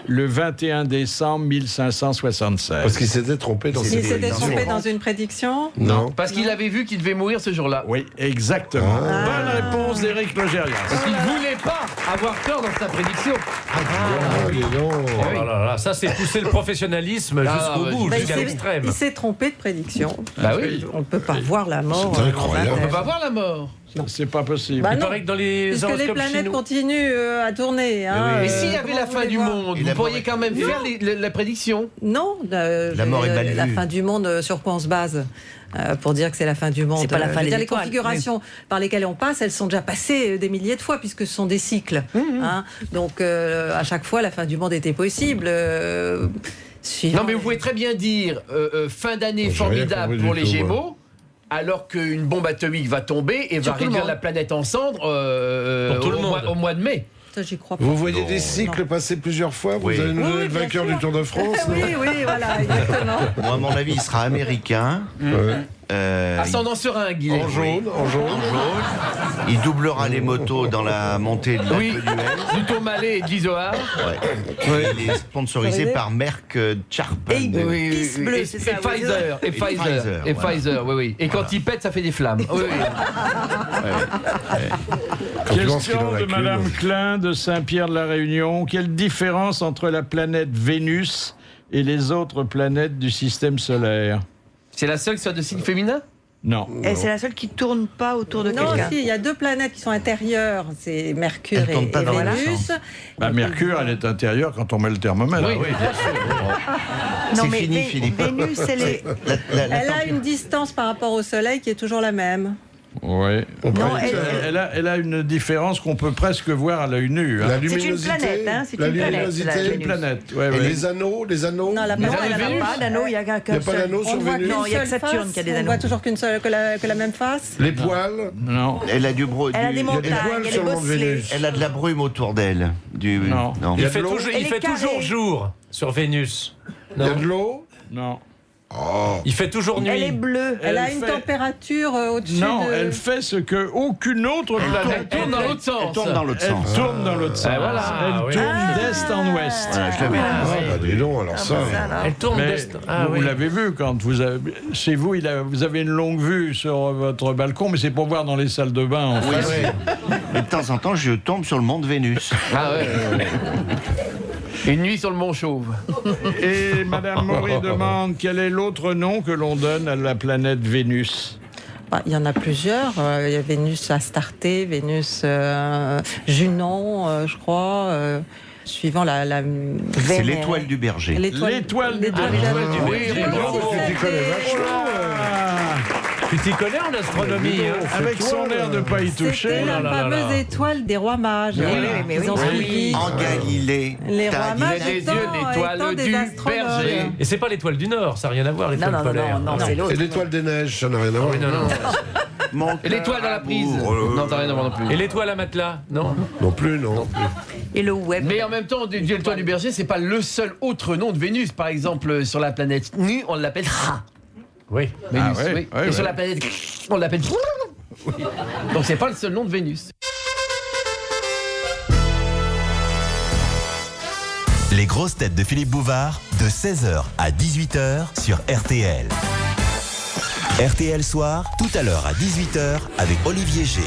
le 21 décembre 1576?
Parce qu'il s'était trompé dans
Il
ses
s'était
prédictions.
trompé dans une prédiction.
Non.
Parce qu'il avait vu qu'il devait mourir ce jour-là.
Oui, exactement. Bonne réponse d'Éric Logérias.
Parce qu'il voulait pas avoir tort dans sa prédiction.
Ah, dis donc.
Oh là là, ça c'est pousser le professionnalisme
Ah,
jusqu'au
vas-y.
bout,
Bah,
jusqu'à l'extrême.
il s'est trompé de prédiction.
Bah oui.
On ne peut pas voir la mort.
C'est incroyable.
On peut pas voir la mort.
C'est pas possible.
Bah
Il
non,
paraît que dans les
puisque les
horoscopes
planètes
chinois...
continuent à tourner. Hein,
Et s'il y avait
comment
la
vous
fin
voulez
du
voir
monde, vous pourriez quand même faire la prédiction.
Non,
La mort est mal
la
vue.
fin du monde, sur quoi on se base pour dire que c'est la fin du monde?
C'est pas la fin
Je veux
des
dire, les
étoiles,
configurations par lesquelles on passe, elles sont déjà passées des milliers de fois, puisque ce sont des cycles. Hein. Donc, à chaque fois, la fin du monde était possible.
Non, mais vous pouvez très bien dire fin d'année formidable pour les Gémeaux, alors qu'une bombe atomique va tomber et va réduire la planète en cendres au mois de mai.
Ça, j'y crois pas.
Vous voyez des cycles passer plusieurs fois. Vous allez nous donner le vainqueur du Tour de France.
Oui, voilà, exactement.
Moi, à mon avis, il sera américain.
Ascendant seringue, il est.
En jaune.
Il doublera les motos dans la montée de l'Alpe d'Huez.
Du Tourmalet et de l'Izoard.
Il est sponsorisé par Merck Charpen.
Et Pfizer. Et Pfizer, oui. Et quand il pète, ça fait des flammes. Oui.
Question de Madame Klein de Saint-Pierre de la Réunion. Quelle différence entre la planète Vénus et les autres planètes du système solaire?
C'est la seule qui soit de signe féminin?
Non.
Et c'est la seule qui tourne pas autour de
Non,
quelqu'un.
si, il y a deux planètes qui sont intérieures, c'est Mercure
Elles tournent pas
et
dans la
Vénus.
Mercure, elle est intérieure quand on met le thermomètre.
Oui, bien sûr.
Non, mais
fini, Philippe.
Vénus, elle est...
Elle a une distance par rapport au Soleil qui est toujours la même.
Oui.
Non,
Elle a une différence qu'on peut presque voir à l'œil nu. Hein.
La
C'est une
luminosité.
planète, hein, c'est
la
une planète,
luminosité.
la
C'est une
Vénus.
planète. Ouais,
Et
ouais.
les anneaux.
Non, la
Non,
planète
elle
Vénus.
n'a pas d'anneau, il n'y a qu'un
Il n'y a pas
seul.
d'anneau
On
sur
voit
Vénus.
Non, il y a que
seule
Saturne
face,
qui a des
on
anneaux.
voit toujours qu'une seule, que la même face.
Les poils.
Non.
Elle a du
Elle a des montagnes,
poils
elle est
sur le monde
bosselée.
Vénus.
Elle a de la brume autour d'elle.
Non.
Il y
Il
a
fait
de l'eau.
toujours,
Elle
il
est
fait toujours
carrée.
jour sur Vénus.
Il y a
Non.
de l'eau.
Non.
Il fait toujours nuit.
Elle est bleue.
Elle a
Elle
une
fait-
température au-dessus
Non,
de...
elle fait ce que aucune autre planète.
Elle tourne dans l'autre sens.
Elle tourne dans l'autre
Elle
sens.
tourne dans l'autre sens.
voilà.
Elle tourne d'est en ouest.
Voilà, je l'avais dit.
Ah, dis donc, alors ça.
Elle tourne
Mais
d'est. Ah,
vous
oui.
l'avez vu quand vous avez, chez vous, vous avez une longue vue sur votre balcon, mais c'est pour voir dans les salles de bain. En
Oui,
fait.
mais de temps en temps, je tombe sur le monde Vénus.
Ah ouais. Une nuit sur le Mont Chauve.
Et Madame Maury demande quel est l'autre nom que l'on donne à la planète Vénus.
Bah, il y en a plusieurs. Il y a Vénus Astarté, Vénus Junon, je crois. Suivant la
C'est l'étoile du berger.
L'étoile du berger.
Oui,
Tu connais vachement.
Tu t'y connais en astronomie, hein?
Avec son air de pas y toucher.
C'était la
là là
fameuse
là.
étoile des rois mages. Ils ont suivi
En Galilée.
les
T'as
rois
dit-
mages
les yeux
étant
de l'étoile
des
du
astronomes.
berger.
Et c'est pas l'étoile du Nord, ça n'a rien à voir, l'étoile
Non,
polaire.
c'est l'autre.
Et l'étoile des neiges, ça n'a rien à voir.
Oui, non, non.
Mon
Et l'étoile dans la prise.
amour.
Non, t'as rien à voir non plus.
Et l'étoile à matelas? Non.
Non plus, non.
Et le web.
Mais en même temps, l'étoile du berger, c'est pas le seul autre nom de Vénus. Par exemple, sur la planète Nu, on l'appelle Ra.
Oui.
Vénus,
Ah ouais,
oui.
ouais,
Et sur
ouais.
la planète on l'appelle. Donc c'est pas le seul nom de Vénus.
Les grosses têtes de Philippe Bouvard, de 16h à 18h sur RTL. RTL Soir, tout à l'heure à 18h avec Olivier G.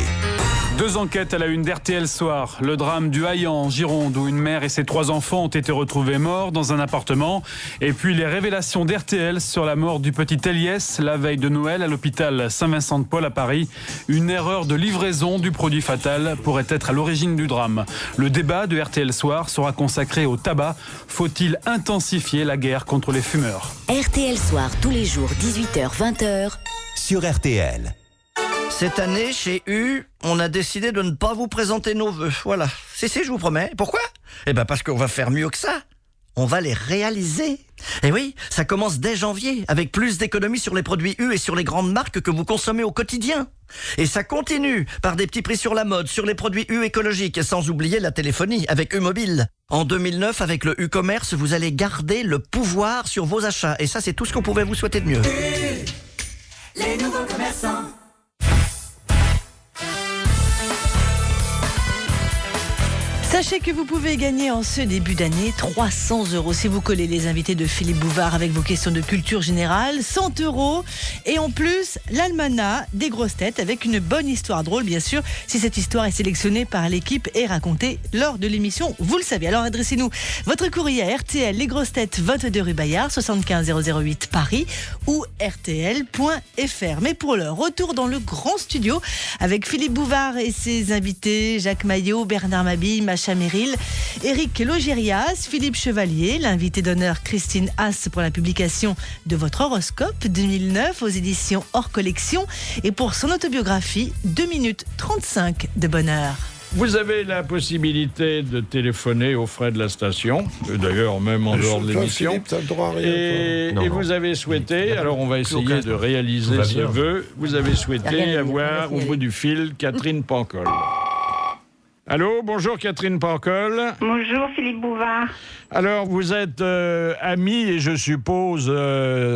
Deux enquêtes à la une d'RTL Soir. Le drame du Haillan en Gironde où une mère et ses 3 enfants ont été retrouvés morts dans un appartement. Et puis les révélations d'RTL sur la mort du petit Eliès la veille de Noël à l'hôpital Saint-Vincent-de-Paul à Paris. Une erreur de livraison du produit fatal pourrait être à l'origine du drame. Le débat de RTL Soir sera consacré au tabac. Faut-il intensifier la guerre contre les fumeurs?
RTL Soir, tous les jours, 18h-20h.
Sur RTL.
Cette année, chez U, on a décidé de ne pas vous présenter nos vœux. Voilà. Si, je vous promets. Pourquoi? Eh ben parce qu'on va faire mieux que ça. On va les réaliser. Et oui, ça commence dès janvier, avec plus d'économies sur les produits U et sur les grandes marques que vous consommez au quotidien. Et ça continue par des petits prix sur la mode, sur les produits U écologiques, sans oublier la téléphonie avec U Mobile. En 2009, avec le U-Commerce, vous allez garder le pouvoir sur vos achats. Et ça, c'est tout ce qu'on pouvait vous souhaiter de mieux.
Les nouveaux commerçants.
Sachez que vous pouvez gagner en ce début d'année 300 € si vous collez les invités de Philippe Bouvard avec vos questions de culture générale, 100 € et en plus l'almanach des grosses têtes avec une bonne histoire drôle bien sûr si cette histoire est sélectionnée par l'équipe et racontée lors de l'émission, vous le savez. Alors adressez-nous votre courrier à RTL Les Grosses Têtes 22 rue Bayard 75 008 Paris ou rtl.fr. Mais pour l'heure, retour dans le grand studio avec Philippe Bouvard et ses invités Jacques Maillot, Bernard Mabille, Macha Merrill, Éric Logérias, Philippe Chevalier, l'invité d'honneur Christine Haas pour la publication de votre horoscope 2009 aux éditions Hors Collection et pour son autobiographie 2 minutes 35 de bonheur.
Vous avez la possibilité de téléphoner aux frais de la station, d'ailleurs même en dehors de l'émission.
Philippe, t'as le droit à rien,
Et vous avez souhaité, alors on va essayer de réaliser ce vœu, vous avez souhaité avoir au bout du fil Catherine Pancol. Allô, bonjour Catherine Pancol.
Bonjour Philippe Bouvard.
Alors vous êtes amie et je suppose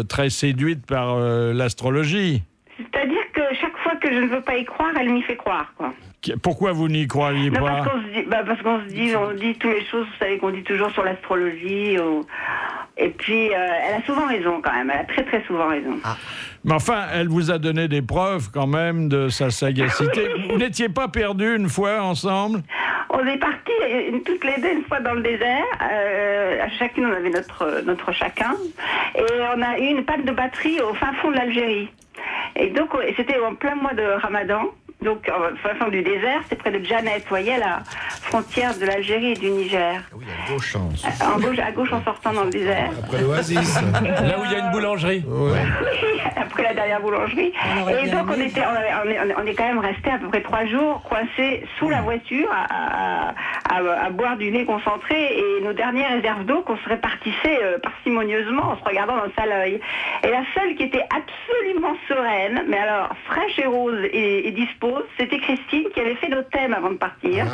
très séduite par l'astrologie.
C'est-à-dire que chaque fois que je ne veux pas y croire, elle m'y fait croire, quoi.
Pourquoi vous n'y croyez pas?
On dit toutes les choses, vous savez qu'on dit toujours sur l'astrologie. Et puis, elle a souvent raison quand même, elle a très très souvent raison.
Ah. Mais enfin, elle vous a donné des preuves quand même de sa sagacité. Vous n'étiez pas perdus une fois ensemble?
On est partis toutes les deux une fois dans le désert. Chacune, on avait notre chacun. Et on a eu une panne de batterie au fin fond de l'Algérie. Et donc, c'était en plein mois de Ramadan. Donc, fin fond du désert, c'est près de Djanet, vous voyez, la frontière de l'Algérie et du Niger.
Oui, à gauche.
À gauche en sortant dans le désert.
Après l'Oasis.
Là où il y a une boulangerie.
Ouais.
Après la dernière boulangerie. Et donc, on est quand même resté à peu près 3 jours coincés sous la voiture à boire du lait concentré et nos dernières réserves d'eau qu'on se répartissait parcimonieusement en se regardant dans le sale œil. Et la seule qui était absolument sereine, mais alors fraîche et rose et dispose, c'était Christine qui avait fait nos thèmes avant de partir.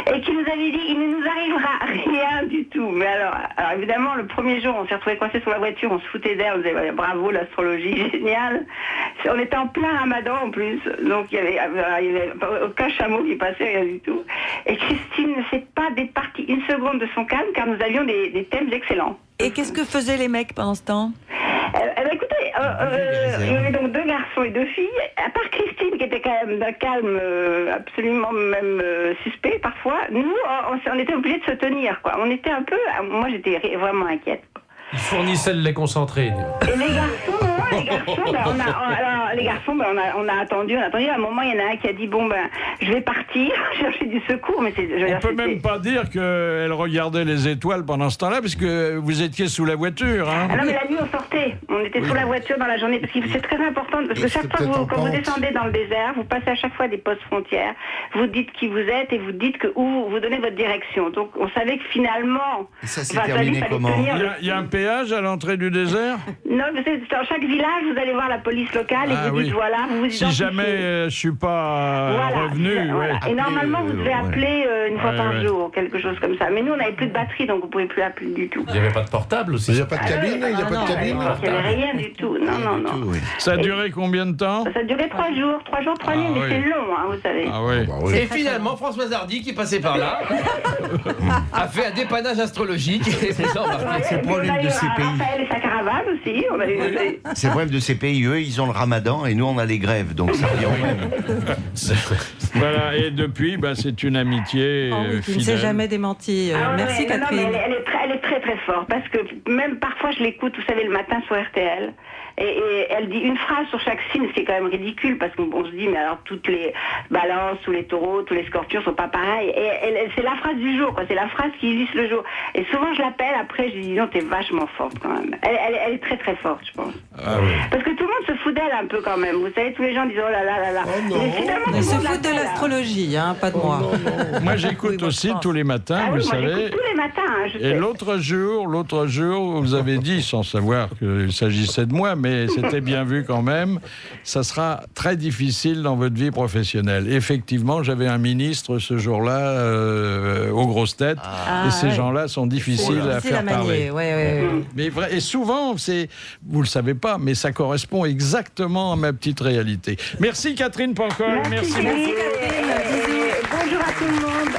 Et qui nous avait dit, il ne nous arrivera rien du tout. Mais alors évidemment, le premier jour, on s'est retrouvés coincés sur la voiture, on se foutait d'air, on disait bravo, l'astrologie, génial. On était en plein Ramadan en plus, donc il y avait aucun chameau qui passait, rien du tout. Et Christine ne s'est pas départie une seconde de son calme, car nous avions des thèmes excellents.
Et qu'est-ce que faisaient les mecs pendant ce temps?
Écoutez, il y avait donc 2 garçons et 2 filles, à part Christine qui était quand même d'un calme absolument même suspect parfois, nous on était obligés de se tenir, quoi. On était un peu, moi j'étais vraiment inquiète.
Ils fournissaient le lait concentré.
Et les garçons, on a attendu. À un moment, il y en a un qui a dit je vais partir chercher du secours. Mais
on peut même pas dire qu'elle regardait les étoiles pendant ce temps-là, puisque vous étiez sous la voiture. Hein.
Ah non, mais la nuit, on sortait. On était sous la voiture dans la journée, parce que c'est très important. Parce que chaque fois, quand vous descendez dans le désert, vous passez à chaque fois des postes frontières. Vous dites qui vous êtes et vous dites où vous donnez votre direction. Donc, on savait que finalement,
et ça s'est terminé comment?
Il y a un péage à l'entrée du désert?
Non, mais dans chaque village, vous allez voir la police locale et vous dites voilà, vous vous
si jamais je suis pas revenu.
Voilà. Et normalement, vous devez appeler une fois par jour, quelque chose comme ça. Mais nous, on n'avait plus de batterie, donc vous ne pouvez plus appeler du tout.
Il n'y avait pas de portable aussi?
Il n'y a pas de cabine? Il n'y a pas de cabine?
Il n'y avait rien du tout. Non.
Ça a duré combien de temps?
Ça a duré 3 jours. 3 jours, 3 nuits, mais c'est long, hein, vous savez.
Ah oui.
Et finalement, Françoise Hardy, qui passait par là, a fait un dépannage astrologique. Et c'est ça,
c'est le problème de ces pays.
Raphaël et sa caravane aussi.
C'est le problème de ces pays, eux, ils ont le ramadan et nous, on a les grèves, donc ça revient au même.
Voilà, et depuis, c'est une amitié
qui ne
fidèle.
s'est jamais démentie. Merci Catherine.
Non, mais elle est très très forte, parce que même parfois je l'écoute, vous savez, le matin sur RTL, et elle dit une phrase sur chaque signe, ce qui est quand même ridicule, parce qu'on se dit, mais alors toutes les balances, tous les taureaux, tous les scorpions sont pas pareils, et c'est la phrase du jour, quoi. C'est la phrase qui illustre le jour. Et souvent je l'appelle, après je lui dis, non, t'es vachement forte quand même. Elle est très très forte, je pense.
Ah oui.
Parce que tout le monde se fout d'elle un peu quand même. Vous savez, tous les gens disent, oh là là là là.
Ils se foutent de l'astrologie, pas de moi.
Moi j'écoute aussi tous les matins, vous savez.
J'écoute tous les matins,
et l'autre jour, vous avez dit, sans savoir qu'il s'agissait de moi, mais c'était bien vu quand même, ça sera très difficile dans votre vie professionnelle. Effectivement, j'avais un ministre ce jour-là aux grosses têtes, et ces gens-là sont difficiles à faire parler. Mais vrai, et souvent, vous le savez pas, mais ça correspond exactement à ma petite réalité. Merci Catherine Pancol.
Merci beaucoup. Bonjour à tout le monde.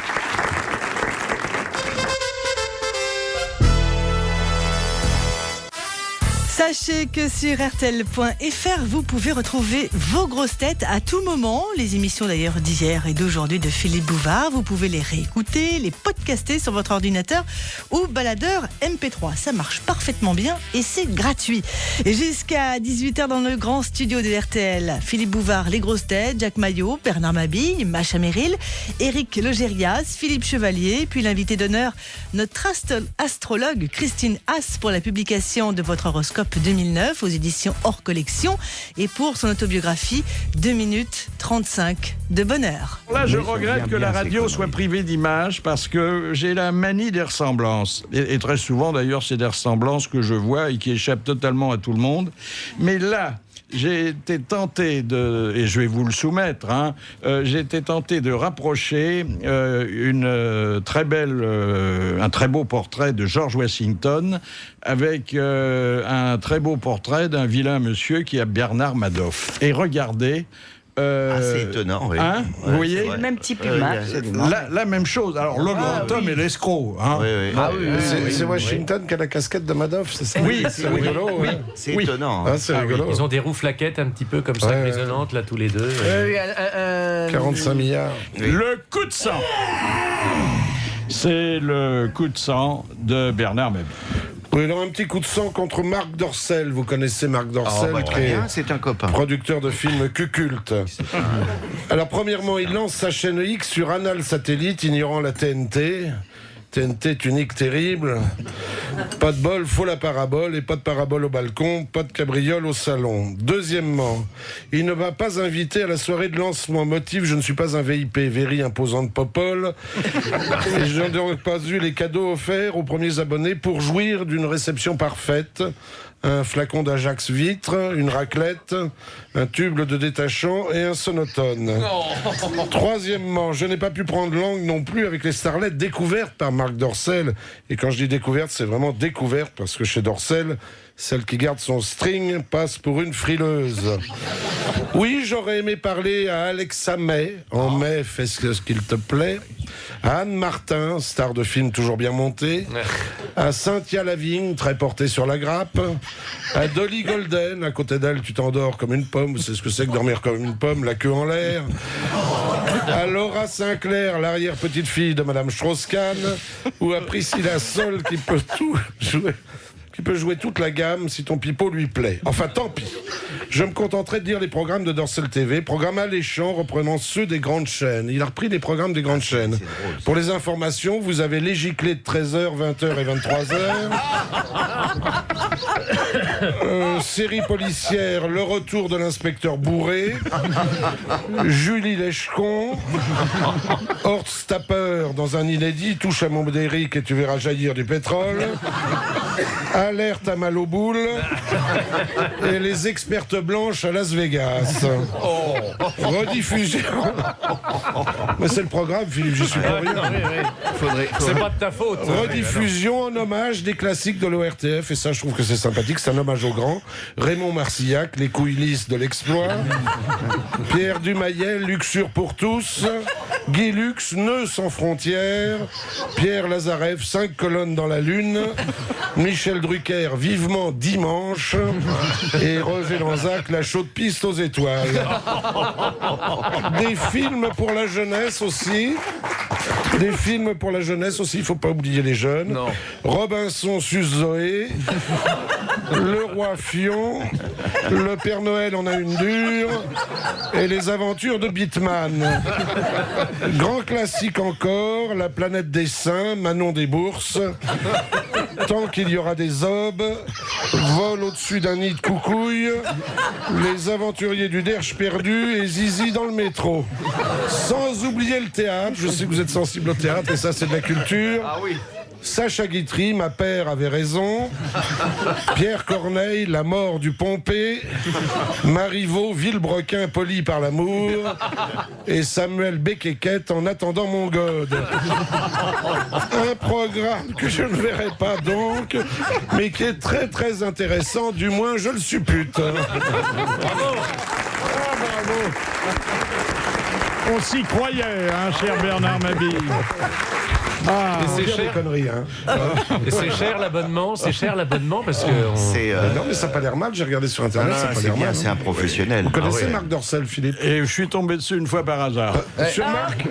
Sachez que sur RTL.fr, vous pouvez retrouver vos grosses têtes à tout moment. Les émissions d'ailleurs d'hier et d'aujourd'hui de Philippe Bouvard, vous pouvez les réécouter, les podcaster sur votre ordinateur ou baladeur MP3. Ça marche parfaitement bien et c'est gratuit. Et jusqu'à 18h dans le grand studio de RTL, Philippe Bouvard, les grosses têtes, Jacques Maillot, Bernard Mabille, Macha Merrill, Éric Logérias, Philippe Chevalier, puis l'invité d'honneur, notre astrologue Christine Haas pour la publication de votre horoscope 2009 aux éditions Hors Collection et pour son autobiographie 2 minutes 35 de bonheur.
Là, je regrette que la radio soit privée d'images parce que j'ai la manie des ressemblances. Et très souvent, d'ailleurs, c'est des ressemblances que je vois et qui échappent totalement à tout le monde. Mais là, j'ai été tenté de, et je vais vous le soumettre, j'ai été tenté de rapprocher un très beau portrait de George Washington avec un très beau portrait d'un vilain monsieur qui est Bernard Madoff. Et regardez.
C'est étonnant, oui.
Vous voyez,
c'est le même type humain.
La même chose. Alors, le grand homme est l'escroc.
C'est Washington qui a la casquette de Madoff, c'est ça?
Oui,
c'est rigolo.
Oui.
C'est étonnant.
C'est rigolo.
Ils ont des roues flaquettes un petit peu comme ça, grisonnantes, là, tous les deux.
45 milliards.
Le coup de sang. C'est le coup de sang de Bernard Mabille.
Oui, alors un petit coup de sang contre Marc Dorcel. Vous connaissez Marc Dorcel,
c'est un copain.
Producteur de films culte. Alors premièrement, il lance sa chaîne X sur Anal Satellite, ignorant la TNT. TNT unique terrible. Pas de bol, faut la parabole, et pas de parabole au balcon, pas de cabriole au salon. Deuxièmement, il ne va pas inviter à la soirée de lancement. Motif, je ne suis pas un VIP, very imposant de Popol. Et je n'ai pas eu les cadeaux offerts aux premiers abonnés pour jouir d'une réception parfaite. Un flacon d'Ajax vitre, une raclette, un tube de détachant et un sonotone. Troisièmement, je n'ai pas pu prendre langue non plus avec les starlettes découvertes par Marc Dorcel. Et quand je dis découverte, c'est vraiment découverte parce que chez Dorcel, celle qui garde son string passe pour une frileuse. Oui, j'aurais aimé parler à Alexa May. En mai, fais ce qu'il te plaît. À Anne Martin, star de film toujours bien montée. À Cynthia Lavigne, très portée sur la grappe. À Dolly Golden, à côté d'elle, tu t'endors comme une pomme. C'est ce que c'est que dormir comme une pomme, la queue en l'air. À Laura Sinclair, l'arrière-petite-fille de Madame Strauss-Kahn. Ou à Priscilla Sol, qui peut tout jouer. Qui peut jouer toute la gamme si ton pipeau lui plaît. Enfin, tant pis. Je me contenterai de dire les programmes de Dorcel TV, programmes alléchants reprenant ceux des grandes chaînes. Il a repris les programmes des grandes chaînes. Pour les informations, vous avez les giclées de 13h, 20h et 23h. Série policière, le retour de l'inspecteur bourré. Julie Lèchecon. Horst Tapper dans un inédit, touche à mon Médéric et tu verras jaillir du pétrole. Alerte à mal aux boules. Et les expertes blanches à Las Vegas. Rediffusion. Mais c'est le programme, Philippe, j'y suis pour rien.
C'est pas de ta faute.
Rediffusion en hommage des classiques de l'ORTF. Et ça, je trouve que c'est sympathique. C'est un hommage au grand. Raymond Marcillac, les couilles lisses de l'exploit. Pierre Dumayel, Luxure pour tous. Guy Lux, Nœud sans frontières. Pierre Lazareff, 5 colonnes dans la lune. Michel Drucker, vivement dimanche. Et Roger Lanzac, la chaude piste aux étoiles. Des films pour la jeunesse aussi. Des films pour la jeunesse aussi, il ne faut pas oublier les jeunes. Non. Robinson sus Zoé. Le Roi Fion. Le Père Noël en a une dure. Et les aventures de Bitman. Grand classique encore, La planète des saints, Manon des bourses. Tant qu'il y aura des obes, Vol au-dessus d'un nid de coucouille, Les aventuriers du Derche perdu et Zizi dans le métro. Sans oublier le théâtre, je sais que vous êtes sensible au théâtre et ça c'est de la culture. Ah oui. Sacha Guitry, ma père avait raison. Pierre Corneille, La mort du Pompée. Marivaux, Villebrequin, poli par l'amour. Et Samuel Beckett, En attendant mon God. Un programme que je ne verrai pas donc, mais qui est très très intéressant, du moins je le suppute. Bravo. Ah, bravo.
On s'y croyait, hein, cher Bernard Mabille. Ah,
Et c'est
on dit
cher. Des conneries, hein.
Et c'est cher l'abonnement, parce que.
Non, mais ça n'a pas l'air mal, j'ai regardé sur Internet, ça n'a pas l'air mal.
c'est un professionnel.
Vous connaissez
Ah ouais.
Marc Dorcel, Philippe?
Et je suis tombé dessus une fois par hasard.
Sur Marc?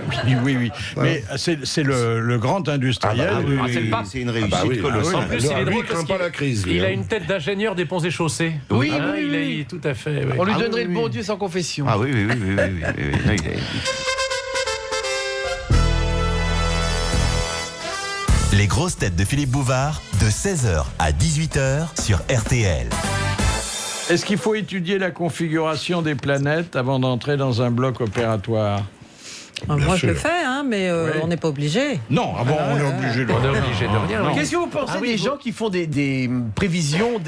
Oui. Mais c'est le grand industriel.
C'est une réussite
oui.
colossale.
En plus, il est
Lui,
drôle
il craint
parce
pas
qu'il
la crise. lui,
il a
hein.
une tête d'ingénieur des ponts et chaussées.
Oui,
Hein,
oui,
il
oui.
est tout à fait. Oui.
On lui
Ah
donnerait
oui,
le bon
oui.
Dieu sans confession.
Ah oui. Non, il est-
Les grosses têtes de Philippe Bouvard, de 16h à 18h sur RTL.
Est-ce qu'il faut étudier la configuration des planètes avant d'entrer dans un bloc opératoire?
Moi, je le
sûr.
fais, hein, mais on n'est pas obligé.
Non, on est obligé de
On est obligé de rien.
non.
Qu'est-ce que vous pensez des gens qui font des prévisions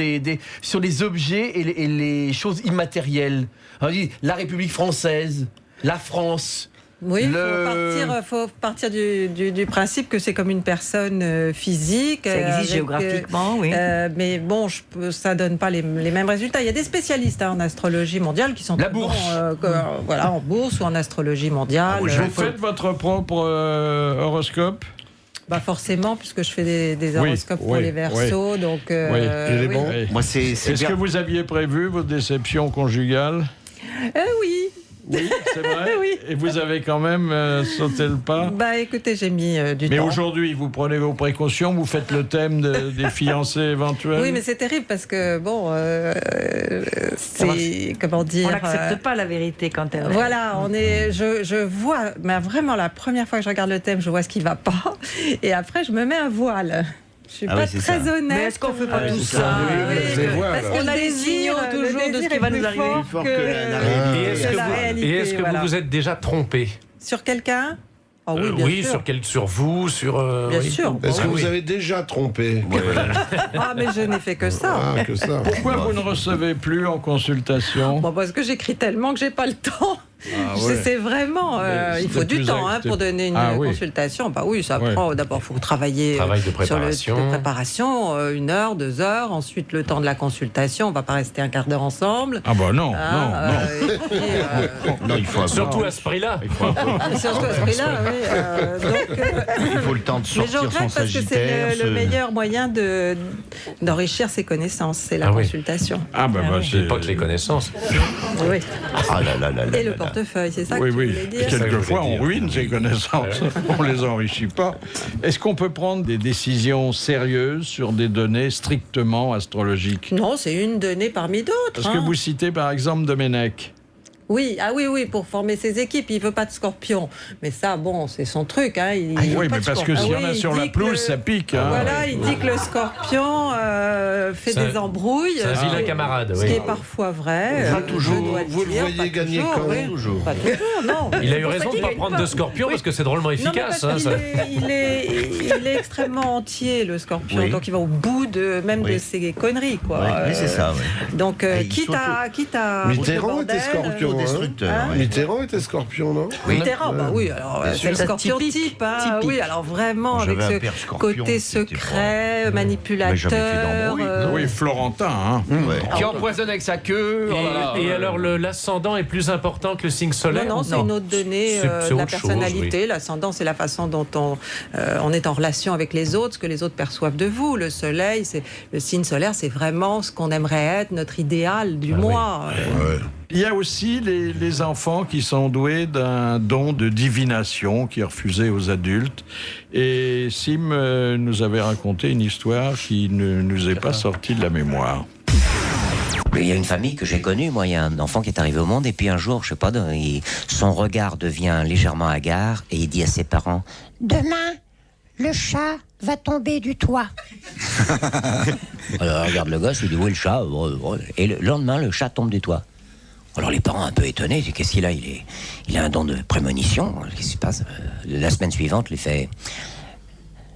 sur les objets et les choses immatérielles? On dit la République française, la France.
Oui, il faut partir du principe que c'est comme une personne physique.
Ça existe géographiquement, oui.
Mais bon, ça donne pas les mêmes résultats. Il y a des spécialistes en astrologie mondiale qui sont
La
très bons,
bourse.
voilà, en bourse ou en astrologie mondiale.
Vous faites votre propre horoscope?
Bah forcément, puisque je fais des
Oui,
horoscopes pour
oui,
les Verseaux,
oui.
donc.
Il est bon.
Moi, c'est
Est-ce
bien.
que vous aviez prévu vos déceptions conjugales?
Oui.
Oui, c'est vrai.
Oui.
Et vous avez quand même sauté le pas?
Bah écoutez, j'ai mis du
Mais
temps.
aujourd'hui, vous prenez vos précautions, vous faites le thème des fiancés éventuels?
Oui, mais c'est terrible parce que, bon, c'est, comment dire...
On n'accepte pas la vérité quand elle...
Voilà, je vois, mais vraiment la première fois que je regarde le thème, je vois ce qui ne va pas. Et après, je me mets un voile. Je suis pas très honnête.
Mais est-ce qu'on ne fait pas tout
ça
ça?
Parce qu'on a des signaux toujours de ce qui va nous arriver.
Plus fort que la
Et est-ce que vous vous êtes déjà trompé?
Sur quelqu'un? Oh oui, bien sûr.
Sur vous, sur.
Bien
oui.
sûr.
Est-ce que vous avez déjà trompé?
Ah, mais je n'ai fait que ça.
Ah, que ça.
Pourquoi vous ne recevez plus en consultation?
Bon, parce que j'écris tellement que j'ai pas le temps.
Ah ouais.
C'est vraiment, il faut du temps pour donner une consultation. Bah oui, ça prend. D'abord, il faut travailler
Travail de
sur
préparation.
de préparation, 1 heure, 2 heures. Ensuite, le temps de la consultation. On va pas rester un quart d'heure ensemble.
Ah bah non,
et puis,
Non, il faut
Surtout à ce prix-là.
surtout à ce prix-là, oui.
Il faut le temps de
Mais je
sortir son
regrette parce que
sagittaire.
c'est le meilleur moyen d'enrichir ses connaissances, c'est la consultation.
Ah bah,
C'est pas que les connaissances.
Oui.
Ah là là là là
Et le
là.
portefeuille, c'est ça que
oui,
tu
oui.
voulais dire.
Quelquefois, on ruine ses connaissances. On les enrichit pas. Est-ce qu'on peut prendre des décisions sérieuses sur des données strictement astrologiques?
Non, c'est une donnée parmi d'autres.
Parce que vous citez par exemple Domenech.
Oui, oui, pour former ses équipes, il veut pas de scorpion. Mais ça, bon, c'est son truc. Hein. Il veut
Oui,
pas
mais
de
parce que
scorpion.
s'il y en a sur la pelouse, ça pique. Hein.
Voilà, il dit que le scorpion fait des embrouilles.
C'est un vilain camarade,
Ce qui est parfois vrai.
Pas toujours. Vous le
dire,
voyez
pas
gagner
toujours,
quand?
oui.
Toujours.
Pas toujours, non.
Il a eu raison de ne pas prendre de scorpion parce que c'est drôlement
Non, mais
efficace.
parce
hein,
qu'il il est extrêmement entier, le scorpion.
Oui.
Donc il va au bout de ses conneries, quoi.
Oui, c'est ça, oui.
Donc,
Et
quitte à
Mitterrand était scorpion.
Destructeur.
Hein.
oui.
Mitterrand était scorpion, non?
Mitterrand, bah oui, alors
Bien
c'est le
sûr.
scorpion type, hein, oui, alors vraiment
J'avais
avec
un
ce
père scorpion,
côté
c'était
secret,
pas-
manipulateur.
Mais jamais fait d'embrouille.
Oui, Florentin. Hein.
Qui empoisonne avec sa queue. Oh là là.
Et alors, l'ascendant est plus important que le signe solaire?
Non, c'est une autre donnée
C'est
de la
autre chose,
personnalité. L'ascendant, c'est la façon dont on est en relation avec les autres, ce que les autres perçoivent de vous. Le soleil, le signe solaire, c'est vraiment ce qu'on aimerait être, notre idéal du moi.
Il y a aussi les enfants qui sont doués d'un don de divination qui est refusé aux adultes. Et Sim nous avait raconté une histoire qui ne nous est pas sortie de la mémoire.
Il y a une famille que j'ai connue, moi, il y a un enfant qui est arrivé au monde et puis un jour, je sais pas, son regard devient légèrement hagard et il dit à ses parents « Demain, le chat va tomber du toit. » Alors regarde le gosse, il dit « Oui, le chat. » Et le lendemain, le chat tombe du toit. Alors les parents un peu étonnés, disent qu'est-ce qu'il a? Il a un don de prémonition. Qu'est-ce qui se passe? La semaine suivante, il fait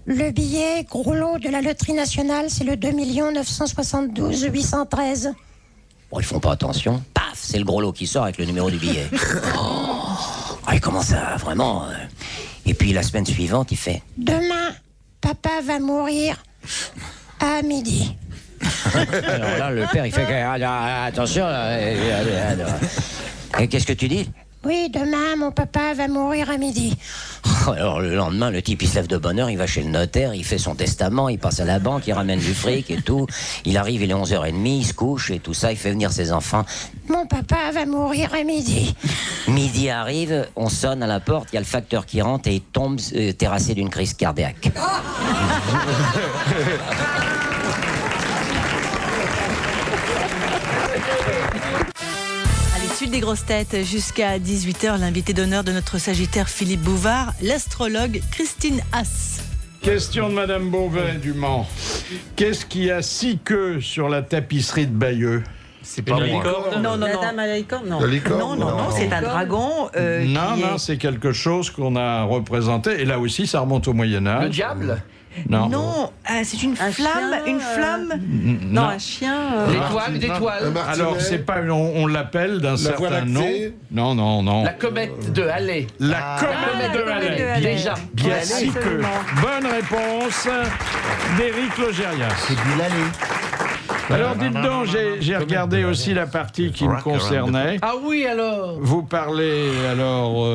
le billet gros lot de la loterie nationale, c'est le 2 972 813. Bon, ils font pas attention. Paf, c'est le gros lot qui sort avec le numéro du billet. Il commence à vraiment. Et puis la semaine suivante, il fait demain, papa va mourir à midi. Alors là, le père, il fait attention. Et qu'est-ce que tu dis? Oui, demain, mon papa va mourir à midi. Alors le lendemain, le type il se lève de bonne heure, il va chez le notaire, il fait son testament, il passe à la banque, il ramène du fric et tout. Il arrive, il est 11h30, il se couche et tout ça, il fait venir ses enfants. Mon papa va mourir à midi. Midi arrive, on sonne à la porte, il y a le facteur qui rentre et il tombe terrassé d'une crise cardiaque.
Suite des grosses têtes jusqu'à 18h, l'invité d'honneur de notre Sagittaire Philippe Bouvard, l'astrologue Christine Haas.
Question de Madame Beauvais du Mans. Qu'est-ce qui a 6 queues sur la tapisserie de Bayeux?
C'est pas moi.
Non, la dame à la licorne, non.
La licorne,
Non, c'est un dragon.
Non, c'est quelque chose qu'on a représenté. Et là aussi, ça remonte au Moyen-Âge.
Le diable?
Non.
C'est une flamme,
Non, un chien.
L'étoile.
Alors, c'est pas on l'appelle d'un certain nom. Non.
La comète de Halley.
La comète de Halley.
Déjà.
Bien 6 queues. Bonne réponse d'Éric Logérias.
C'est du Halley.
Alors, dites donc, j'ai regardé aussi la partie qui me concernait.
Ah oui, alors.
Vous parlez alors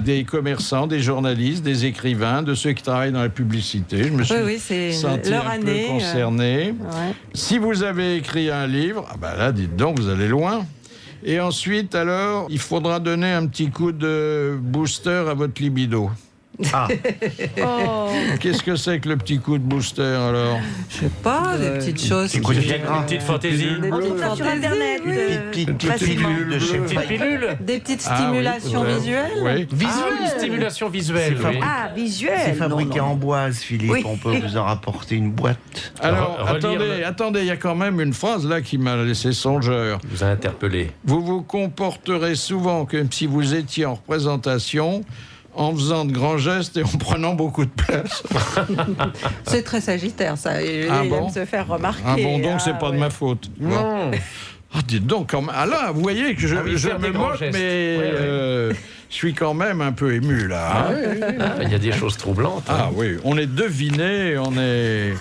des commerçants, des journalistes, des écrivains, de ceux qui travaillent dans la publicité. Je me suis senti un peu concerné.
Ouais.
Si vous avez écrit un livre, là, dites donc, vous allez loin. Et ensuite, alors, il faudra donner un petit coup de booster à votre libido.
Ah.
Qu'est-ce que c'est que le petit coup de booster, alors?
Je sais pas, des petites choses.
Une petite fantaisie.
Des petites sur Internet. Des petites stimulations visuelles.
Oui.
Stimulation visuelle. Oui.
Ah, visuelle.
C'est fabriqué en boise, Philippe.
Oui.
On peut vous en rapporter une boîte.
Alors, attendez, il y a quand même une phrase là qui m'a laissé songeur.
Vous a interpellé.
Vous vous comporterez souvent comme si vous étiez en représentation, en faisant de grands gestes et en prenant beaucoup de place.
C'est très Sagittaire, ça. Il aime se faire remarquer.
Ah bon, donc c'est pas de ma faute.
Non.
Ah, dites donc, là, vous voyez que je me moque, mais je suis quand même un peu ému, là.
Il y a des choses troublantes.
Ah oui, on est deviné, on est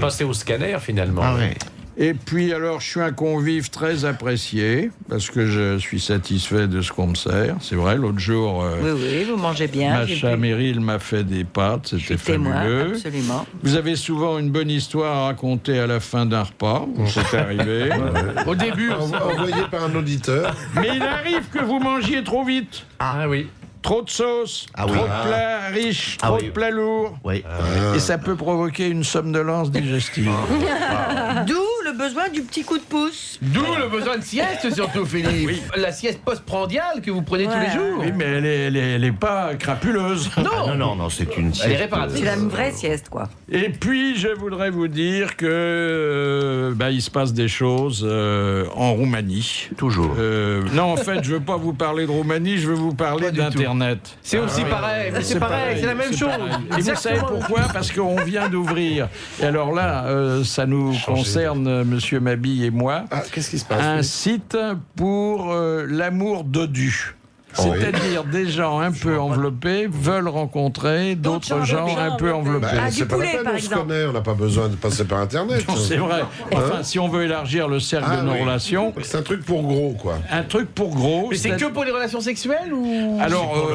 passé au scanner, finalement.
Ah oui.
Et puis, alors, je suis un convive très apprécié, parce que je suis satisfait de ce qu'on me sert. C'est vrai, l'autre jour...
Oui, vous mangez bien.
Macha Meryl m'a fait des pâtes, c'était fabuleux.
Absolument.
Vous avez souvent une bonne histoire à raconter à la fin d'un repas, c'est arrivé.
Au début,
envoyé par un auditeur.
Mais il arrive que vous mangiez trop vite.
Ah oui.
Trop de sauce, trop de plats riches, trop de plats lourds.
Oui.
Et ça peut provoquer une somnolence digestive.
D'où le besoin du petit coup de pouce.
D'où le besoin de sieste, surtout, Philippe. Oui. La sieste postprandiale que vous prenez tous les jours.
Oui, mais elle est pas crapuleuse.
Non,
c'est une sieste.
Elle est réparatrice.
C'est la vraie sieste, quoi.
Et puis, je voudrais vous dire que il se passe des choses en Roumanie.
Toujours.
Non, en fait, je veux pas vous parler de Roumanie, je veux vous parler d'Internet.
C'est aussi pareil, c'est pareil, c'est la même chose.
Et vous savez pourquoi? Parce qu'on vient d'ouvrir. Et alors là, ça nous concerne, Monsieur Mabille et moi.
Qu'est-ce qui se passe?
Un site pour l'amour dodu. C'est-à-dire des gens un peu enveloppés veulent rencontrer d'autres gens un peu enveloppés.
C'est pas la peine, on se connaît, on n'a pas besoin de passer par Internet.
Non, c'est vrai. Enfin, si on veut élargir le cercle de nos relations...
C'est un truc pour gros, quoi.
Un truc pour gros.
Mais c'est que pour les relations sexuelles ou...
Alors,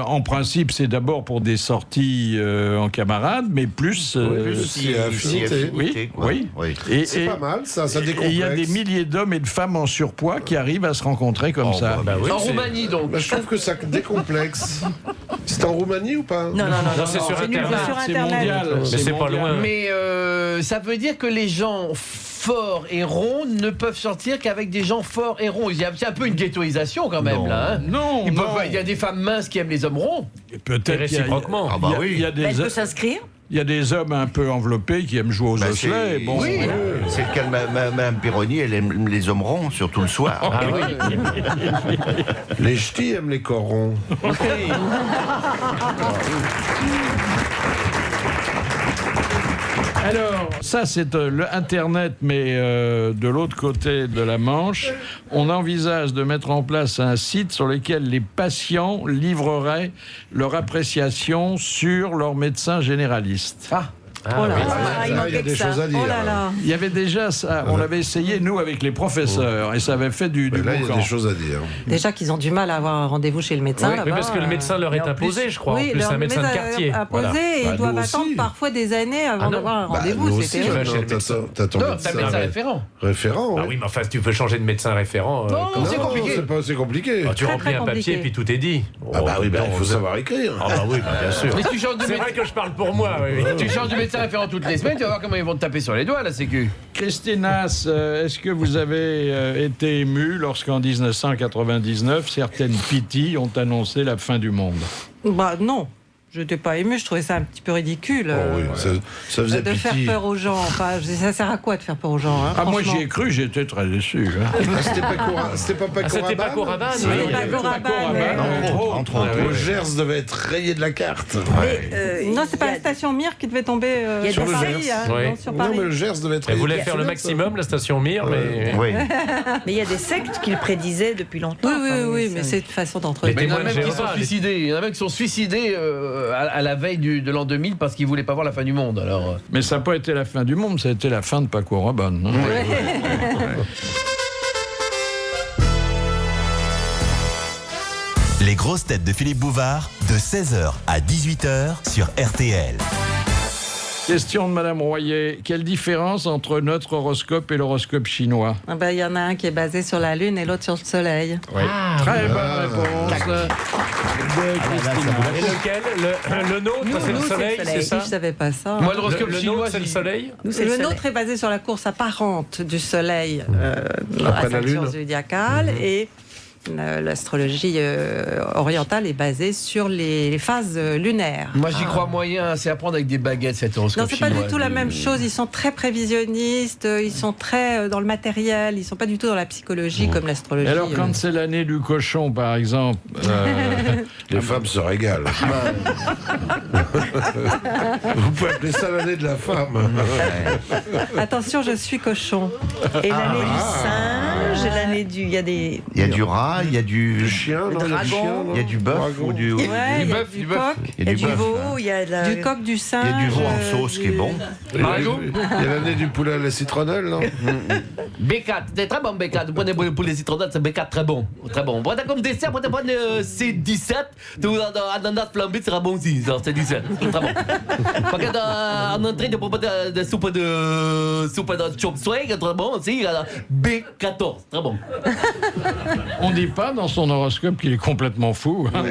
en principe, c'est d'abord pour des sorties en camarade, mais plus...
affinité.
Oui.
C'est pas mal, ça décomplexe.
Et il y a des milliers d'hommes et de femmes en surpoids qui arrivent à se rencontrer comme ça.
En Roumanie, donc.
Je trouve que ça décomplexe. C'est en Roumanie ou pas?
Non,
c'est sur Internet.
C'est mondial.
Mais c'est pas loin.
Mais ça veut dire que les gens forts et ronds ne peuvent sortir qu'avec des gens forts et ronds. Il y a un peu une ghettoisation quand même, là. Hein.
Non,
il y a des femmes minces qui aiment les hommes ronds.
Peut-être
réciproquement.
Il y a des...
Elle peut s'inscrire.
Il y a des hommes un peu enveloppés qui aiment jouer aux osselets. Bon,
oui, c'est le cas de Mme Pironi, elle aime les hommes ronds, surtout le soir.
Ah oui.
Les ch'tis aiment les corps ronds.
Alors, ça c'est le Internet, mais de l'autre côté de la Manche, on envisage de mettre en place un site sur lequel les patients livreraient leur appréciation sur leur médecin généraliste.
Oh là là,
il y a des choses à dire.
Oh là là.
Il y avait déjà ça, on l'avait essayé nous avec les professeurs et ça avait fait du
Là, il y a
boucan.
des choses à dire.
Déjà qu'ils ont du mal à avoir un rendez-vous chez le médecin.
Oui,
là-bas,
parce que le médecin leur est imposé, je crois. En plus, c'est un médecin de quartier.
Imposé, et ils doivent attendre parfois des années avant d'avoir un rendez-vous.
Nous
C'est
aussi,
terrible.
t'as ton
Non, t'as un médecin référent.
Référent,
Ah oui, mais enfin, si tu peux changer de médecin référent.
Non, c'est compliqué.
C'est pas assez compliqué.
Tu remplis un papier et puis tout est dit.
Ah bah oui, il faut savoir écrire.
Ah bah oui, bien sûr.
Mais tu changes de
C'est vrai que je parle pour moi. Oui.
Tu changes de médecin référent toutes les semaines, tu vas voir comment ils vont te taper sur les doigts, la Sécu.
Christinas, est-ce que vous avez été ému lorsqu'en 1999, certaines PITI ont annoncé la fin du monde?
Bah non. Je n'étais pas émue, je trouvais ça un petit peu ridicule.
Oh oui, ça faisait
de faire peur aux gens. Enfin, ça sert à quoi de faire peur aux gens
Ah, moi j'y ai cru, j'étais très déçu.
C'était pas Paco Rabanne.
Oui, Paco Rabanne.
Entre autres. Le Gers devait être rayé de la carte.
Non, c'est pas la station Mir qui devait tomber
sur le
Paris,
Gers.
non, sur Paris.
Non, mais le Gers devait être
Elle
rayé.
voulait faire le maximum, la station Mir, mais.
Oui.
Mais il y a des sectes qui le prédisaient depuis longtemps.
Oui, mais c'est une façon d'entretenir.
Mais il y en a même qui sont suicidés. Il y en a même qui sont suicidés à la veille de l'an 2000 parce qu'ils voulaient pas voir la fin du monde. Alors.
Mais ça n'a pas été la fin du monde, ça a été la fin de Paco Rabanne.
Les grosses têtes de Philippe Bouvard, de 16h à 18h sur RTL.
Question de Madame Royer. Quelle différence entre notre horoscope et l'horoscope chinois?
Il y en a un qui est basé sur la Lune et l'autre sur le Soleil.
Oui. Très bonne réponse de Christine.
Et lequel? Le nôtre, c'est le soleil, c'est ça?
Je savais pas ça.
Moi, l'horoscope
le
chinois,
nôtre, c'est le soleil?
Le nôtre est basé sur la course apparente du Soleil dans
Après
la
la
section
Lune.
zodiacale et l'astrologie orientale est basée sur les phases lunaires.
Moi, j'y crois moyen. C'est à prendre avec des baguettes, cet horoscope
Non, c'est pas
chinois.
du tout la même chose. Ils sont très prévisionnistes, ils sont très dans le matériel, ils sont pas du tout dans la psychologie comme l'astrologie.
Alors, quand c'est l'année du cochon, par exemple...
Les femmes se régalent. Vous pouvez appeler ça l'année de la femme.
Attention, je suis cochon.
Et l'année du singe, l'année du... Il y a des...
Il y a du rat, il y a du
chien,
Le dragon.
il y a du bœuf ou du.
Ouais, il y a
bœuf,
du
du bœuf.
coq,
Il y a du veau, il y a
du coq, du singe.
Il y a du veau en sauce qui est bon.
Il y a l'année du poulet à la citronnelle, non?
B4, c'est très bon B4. Vous prenez pour les citronnades, c'est B4 très bon. Très bon. Vous prenez comme dessert, vous prenez C17. Ananas flambé sera bon aussi. C'est 17. C'est très bon. Parce que en entrée, vous prenez de soupe de chop suey, très bon aussi. B14, très bon.
On dit pas dans son horoscope qu'il est complètement fou. Hein.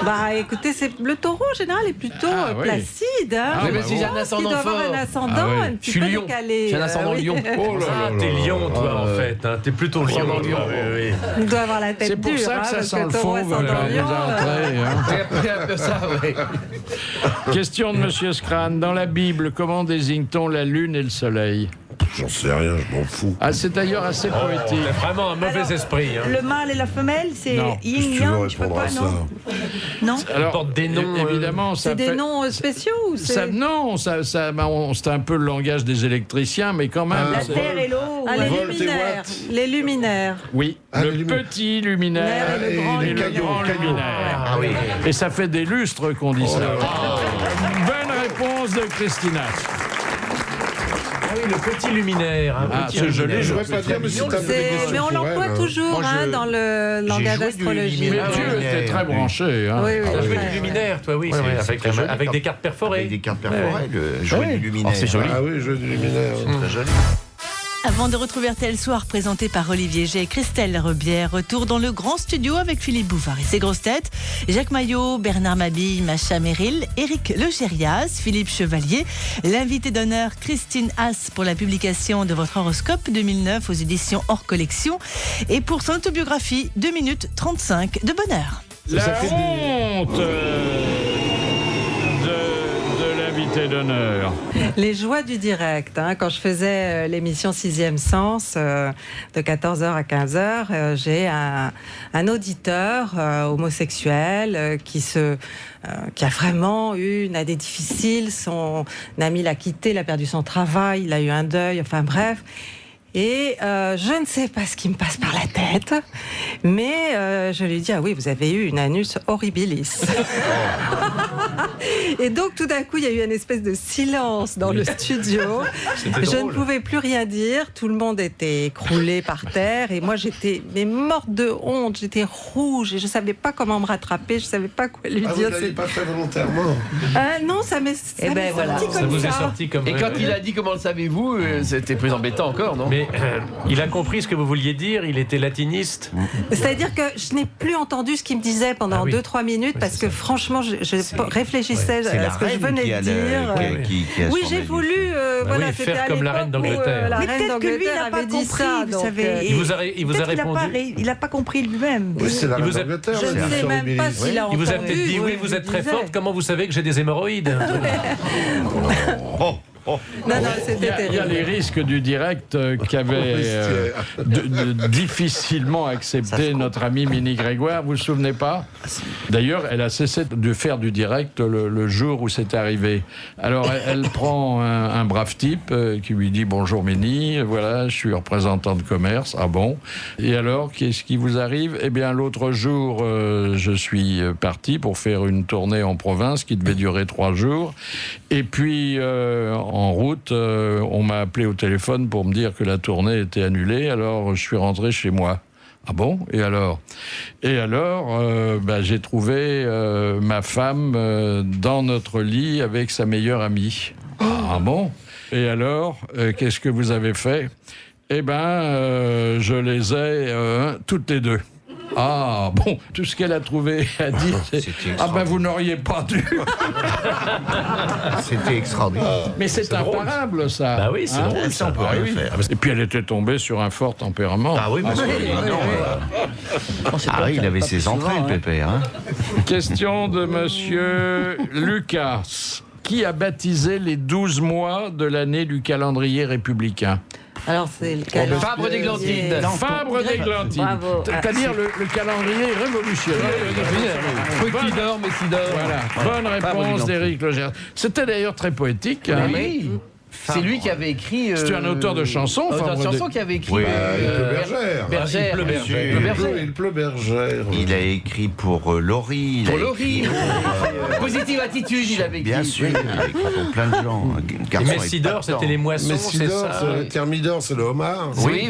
Bah écoutez, le taureau en général est plutôt
oui.
placide. Hein.
Ah,
mais si j'ai un ascendant
Il doit avoir
fort.
un ascendant
Ah, oui.
un
Je
petit
suis
peu
lion.
décalé.
J'ai un ascendant
oui.
lion.
Oh là là
T'es
là.
lion, toi, en fait. Hein. T'es plutôt lion.
Lion.
Oui.
Il doit avoir la tête
C'est pour
dure.
ça que ça
parce
sent le
taureau,
fauve
ascendant
les
lion,
entrées. Hein.
C'est un peu ça, oui.
Question de Monsieur Scran. Dans la Bible, comment désigne-t-on la lune et le soleil?
J'en sais rien, je m'en fous.
Ah, c'est d'ailleurs assez poétique.
T'as vraiment un mauvais esprit. Hein.
Le mâle et la femelle, c'est
Non.
Qu'est-ce que tu veux
yin-yang, je peux
répondre
pas,
à ça?
non?
Alors,
Ils portent des noms,
évidemment, ça
C'est des
fait-
noms spéciaux ou c'est...
c'est un peu le langage des électriciens, mais quand même.
La
c'est-
terre et l'eau.
Ah, les
Volt et
luminaires.
watt.
Les luminaires.
Oui,
Ah,
le
les luminaires.
petit luminaire
Et le grand
les
le
caillots,
grand
caillots.
luminaire.
Ah oui.
Et ça fait des lustres qu'on dit ça.
Ah.
Bonne réponse de Christina.
Ah oui, le petit luminaire. Un
Ah,
petit
c'est joli,
luminaire.
Je pourrais pas dire, mais c'est un peu des questions
Mais on
pour
l'emploie
elle, hein.
toujours
Moi,
dans le langage
joué du
d'astrologie.
luminaire.
Mais Dieu était très branché. Hein.
Oui,
T'as
oui.
joué du luminaire, toi, oui.
Ouais,
c'est-
c'est très joli,
avec
quand-
des cartes perforées.
Avec des cartes perforées, le jouet du luminaire.
c'est joli.
Ah oui, jeu du luminaire.
Très joli.
Avant de retrouver RTL Soir présenté par Olivier G et Christelle Rebière, retour dans le grand studio avec Philippe Bouvard et ses grosses têtes, Jacques Maillot, Bernard Mabille, Macha Merrill, Éric Legérias, Philippe Chevalier, l'invité d'honneur Christine Haas pour la publication de votre horoscope 2009 aux éditions hors collection et pour son autobiographie 2 minutes 35 de bonheur.
La honte de l'invité d'honneur.
Les joies du direct. Hein. Quand je faisais l'émission 6e Sens de 14h à 15h, j'ai un auditeur homosexuel qui a vraiment eu une année difficile. Son ami l'a quitté, il a perdu son travail, il a eu un deuil, enfin bref. Et je ne sais pas ce qui me passe par la tête, mais je lui ai dit, ah oui, vous avez eu une anus horribilis. Et donc tout d'un coup, il y a eu une espèce de silence dans le studio. Je ne pouvais plus rien dire, tout le monde était écroulé par terre, et moi j'étais morte de honte, j'étais rouge, et je ne savais pas comment me rattraper, je ne savais pas quoi lui dire.
Vous ne l'avez pas fait volontairement?
Non, ça m'est sorti comme ça.
Ça vous est sorti comme
Et quand il a dit comment le savez-vous, c'était plus embêtant encore, non?
Mais il a compris ce que vous vouliez dire, il était latiniste.
C'est-à-dire que je n'ai plus entendu ce qu'il me disait pendant 2-3 minutes, parce que franchement, je réfléchissais à ce que je venais de dire. Oui, j'ai voulu c'était
faire comme la reine d'Angleterre.
La
Mais
reine
peut-être que lui, il
d'Angleterre
n'a pas
avait dit
compris,
ça.
vous
donc,
savez.
Il vous a répondu.
Il n'a pas compris lui-même.
Oui, c'est la reine d'Angleterre.
Je ne sais même pas s'il a entendu.
Il vous a peut-être dit, oui, vous êtes très forte, comment vous savez que j'ai des hémorroïdes?
Non, c'était terrible.
Il y a les risques du direct qu'avait difficilement accepté notre amie Minnie Grégoire, vous vous souvenez pas? D'ailleurs, elle a cessé de faire du direct le jour où c'est arrivé. Alors, elle prend un brave type qui lui dit « Bonjour Minnie, voilà, je suis représentant de commerce. » Ah bon? Et alors, qu'est-ce qui vous arrive? Eh bien, l'autre jour, je suis parti pour faire une tournée en province qui devait durer 3 jours. Et puis, en route, on m'a appelé au téléphone pour me dire que la tournée était annulée, alors je suis rentré chez moi. Ah bon? Et alors? J'ai trouvé ma femme dans notre lit avec sa meilleure amie. Ah bon? Et alors, qu'est-ce que vous avez fait? Eh ben, je les ai toutes les deux. Ah, bon, tout ce qu'elle a trouvé à dire, c'est « Ah ben, vous n'auriez pas dû !»
C'était extraordinaire.
Mais c'est imparable, ça.
Bah oui, c'est drôle, ça.
Ah oui. Et puis, elle était tombée sur un fort tempérament.
Ah oui, parce il avait ses entrailles, le pépère. Hein.
Question de monsieur Lucas. Qui a baptisé les 12 mois de l'année du calendrier républicain?
Alors, c'est le
Fabre d'Églantine.
Fabre d'Églantine.
Bravo.
C'est-à-dire le calendrier révolutionnaire.
Faut qu'il dort, mais s'il dort.
Voilà. Bonne réponse d'Éric Logère. C'était d'ailleurs très poétique. Hein.
Oui. C'est lui qui avait écrit.
C'était un auteur de chansons.
Qui avait écrit.
Oui, Bergère. Il pleut Bergère.
Il a écrit pour Laurie.
Pour Laurie. Positive attitude, il avait écrit.
Bien sûr, il a écrit pour plein de gens.
Et Messidor, c'était les moissons, c'est ça?
Thermidor, c'est le homard.
Oui.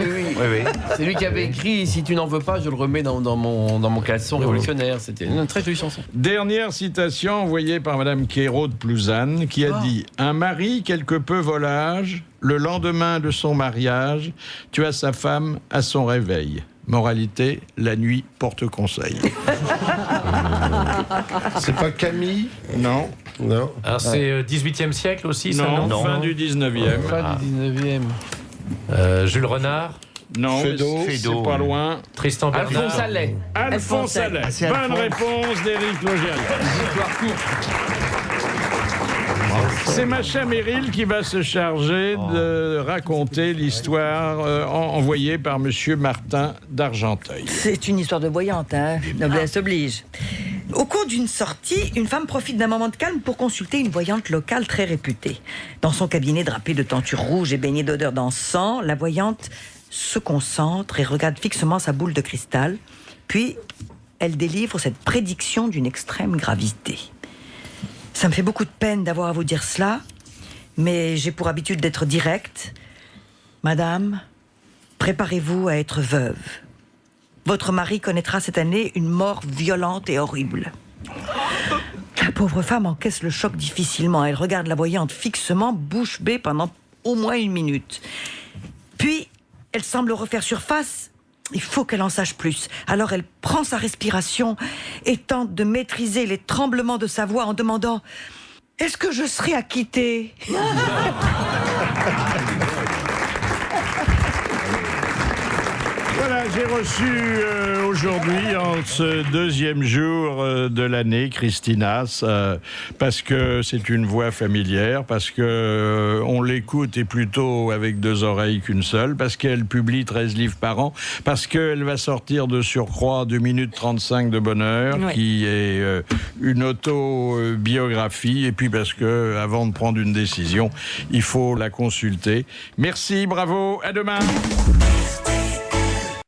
C'est lui qui avait écrit « Si tu n'en veux pas, je le remets dans mon caleçon révolutionnaire ». C'était une très jolie chanson.
Dernière citation envoyée par Madame Quérault de Plouzane qui a dit « Un mari quelque peu volage, le lendemain de son mariage, tua sa femme à son réveil. Moralité, la nuit porte conseil. »
C'est pas Camille?
Non.
Alors c'est 18e siècle aussi, ça?
Non, fin du 19e.
Fin du 19e.
Jules Renard?
Non, c'est pas loin.
Tristan Bernard?
Alphonse Allais. Bonne réponse d'Éric Logérias. C'est Macha Merrill qui va se charger de raconter l'histoire envoyée par Monsieur Martin d'Argenteuil.
C'est une histoire de voyante, hein. Noblesse oblige. Au cours d'une sortie, une femme profite d'un moment de calme pour consulter une voyante locale très réputée. Dans son cabinet drapé de tentures rouges et baigné d'odeurs d'encens, la voyante se concentre et regarde fixement sa boule de cristal. Puis, elle délivre cette prédiction d'une extrême gravité. Ça me fait beaucoup de peine d'avoir à vous dire cela, mais j'ai pour habitude d'être directe. Madame, préparez-vous à être veuve. Votre mari connaîtra cette année une mort violente et horrible. La pauvre femme encaisse le choc difficilement. Elle regarde la voyante fixement, bouche bée, pendant au moins 1 minute. Puis, elle semble refaire surface. Il faut qu'elle en sache plus. Alors elle prend sa respiration et tente de maîtriser les tremblements de sa voix en demandant « Est-ce que je serai acquittée ?»
Voilà, j'ai reçu aujourd'hui, en ce deuxième jour de l'année, Christinas, parce que c'est une voix familière, parce que on l'écoute et plutôt avec 2 oreilles qu'une seule, parce qu'elle publie 13 livres par an, parce qu'elle va sortir de surcroît 2 minutes 35 de bonheur, qui est une autobiographie, et puis parce que avant de prendre une décision, il faut la consulter. Merci, bravo, à demain.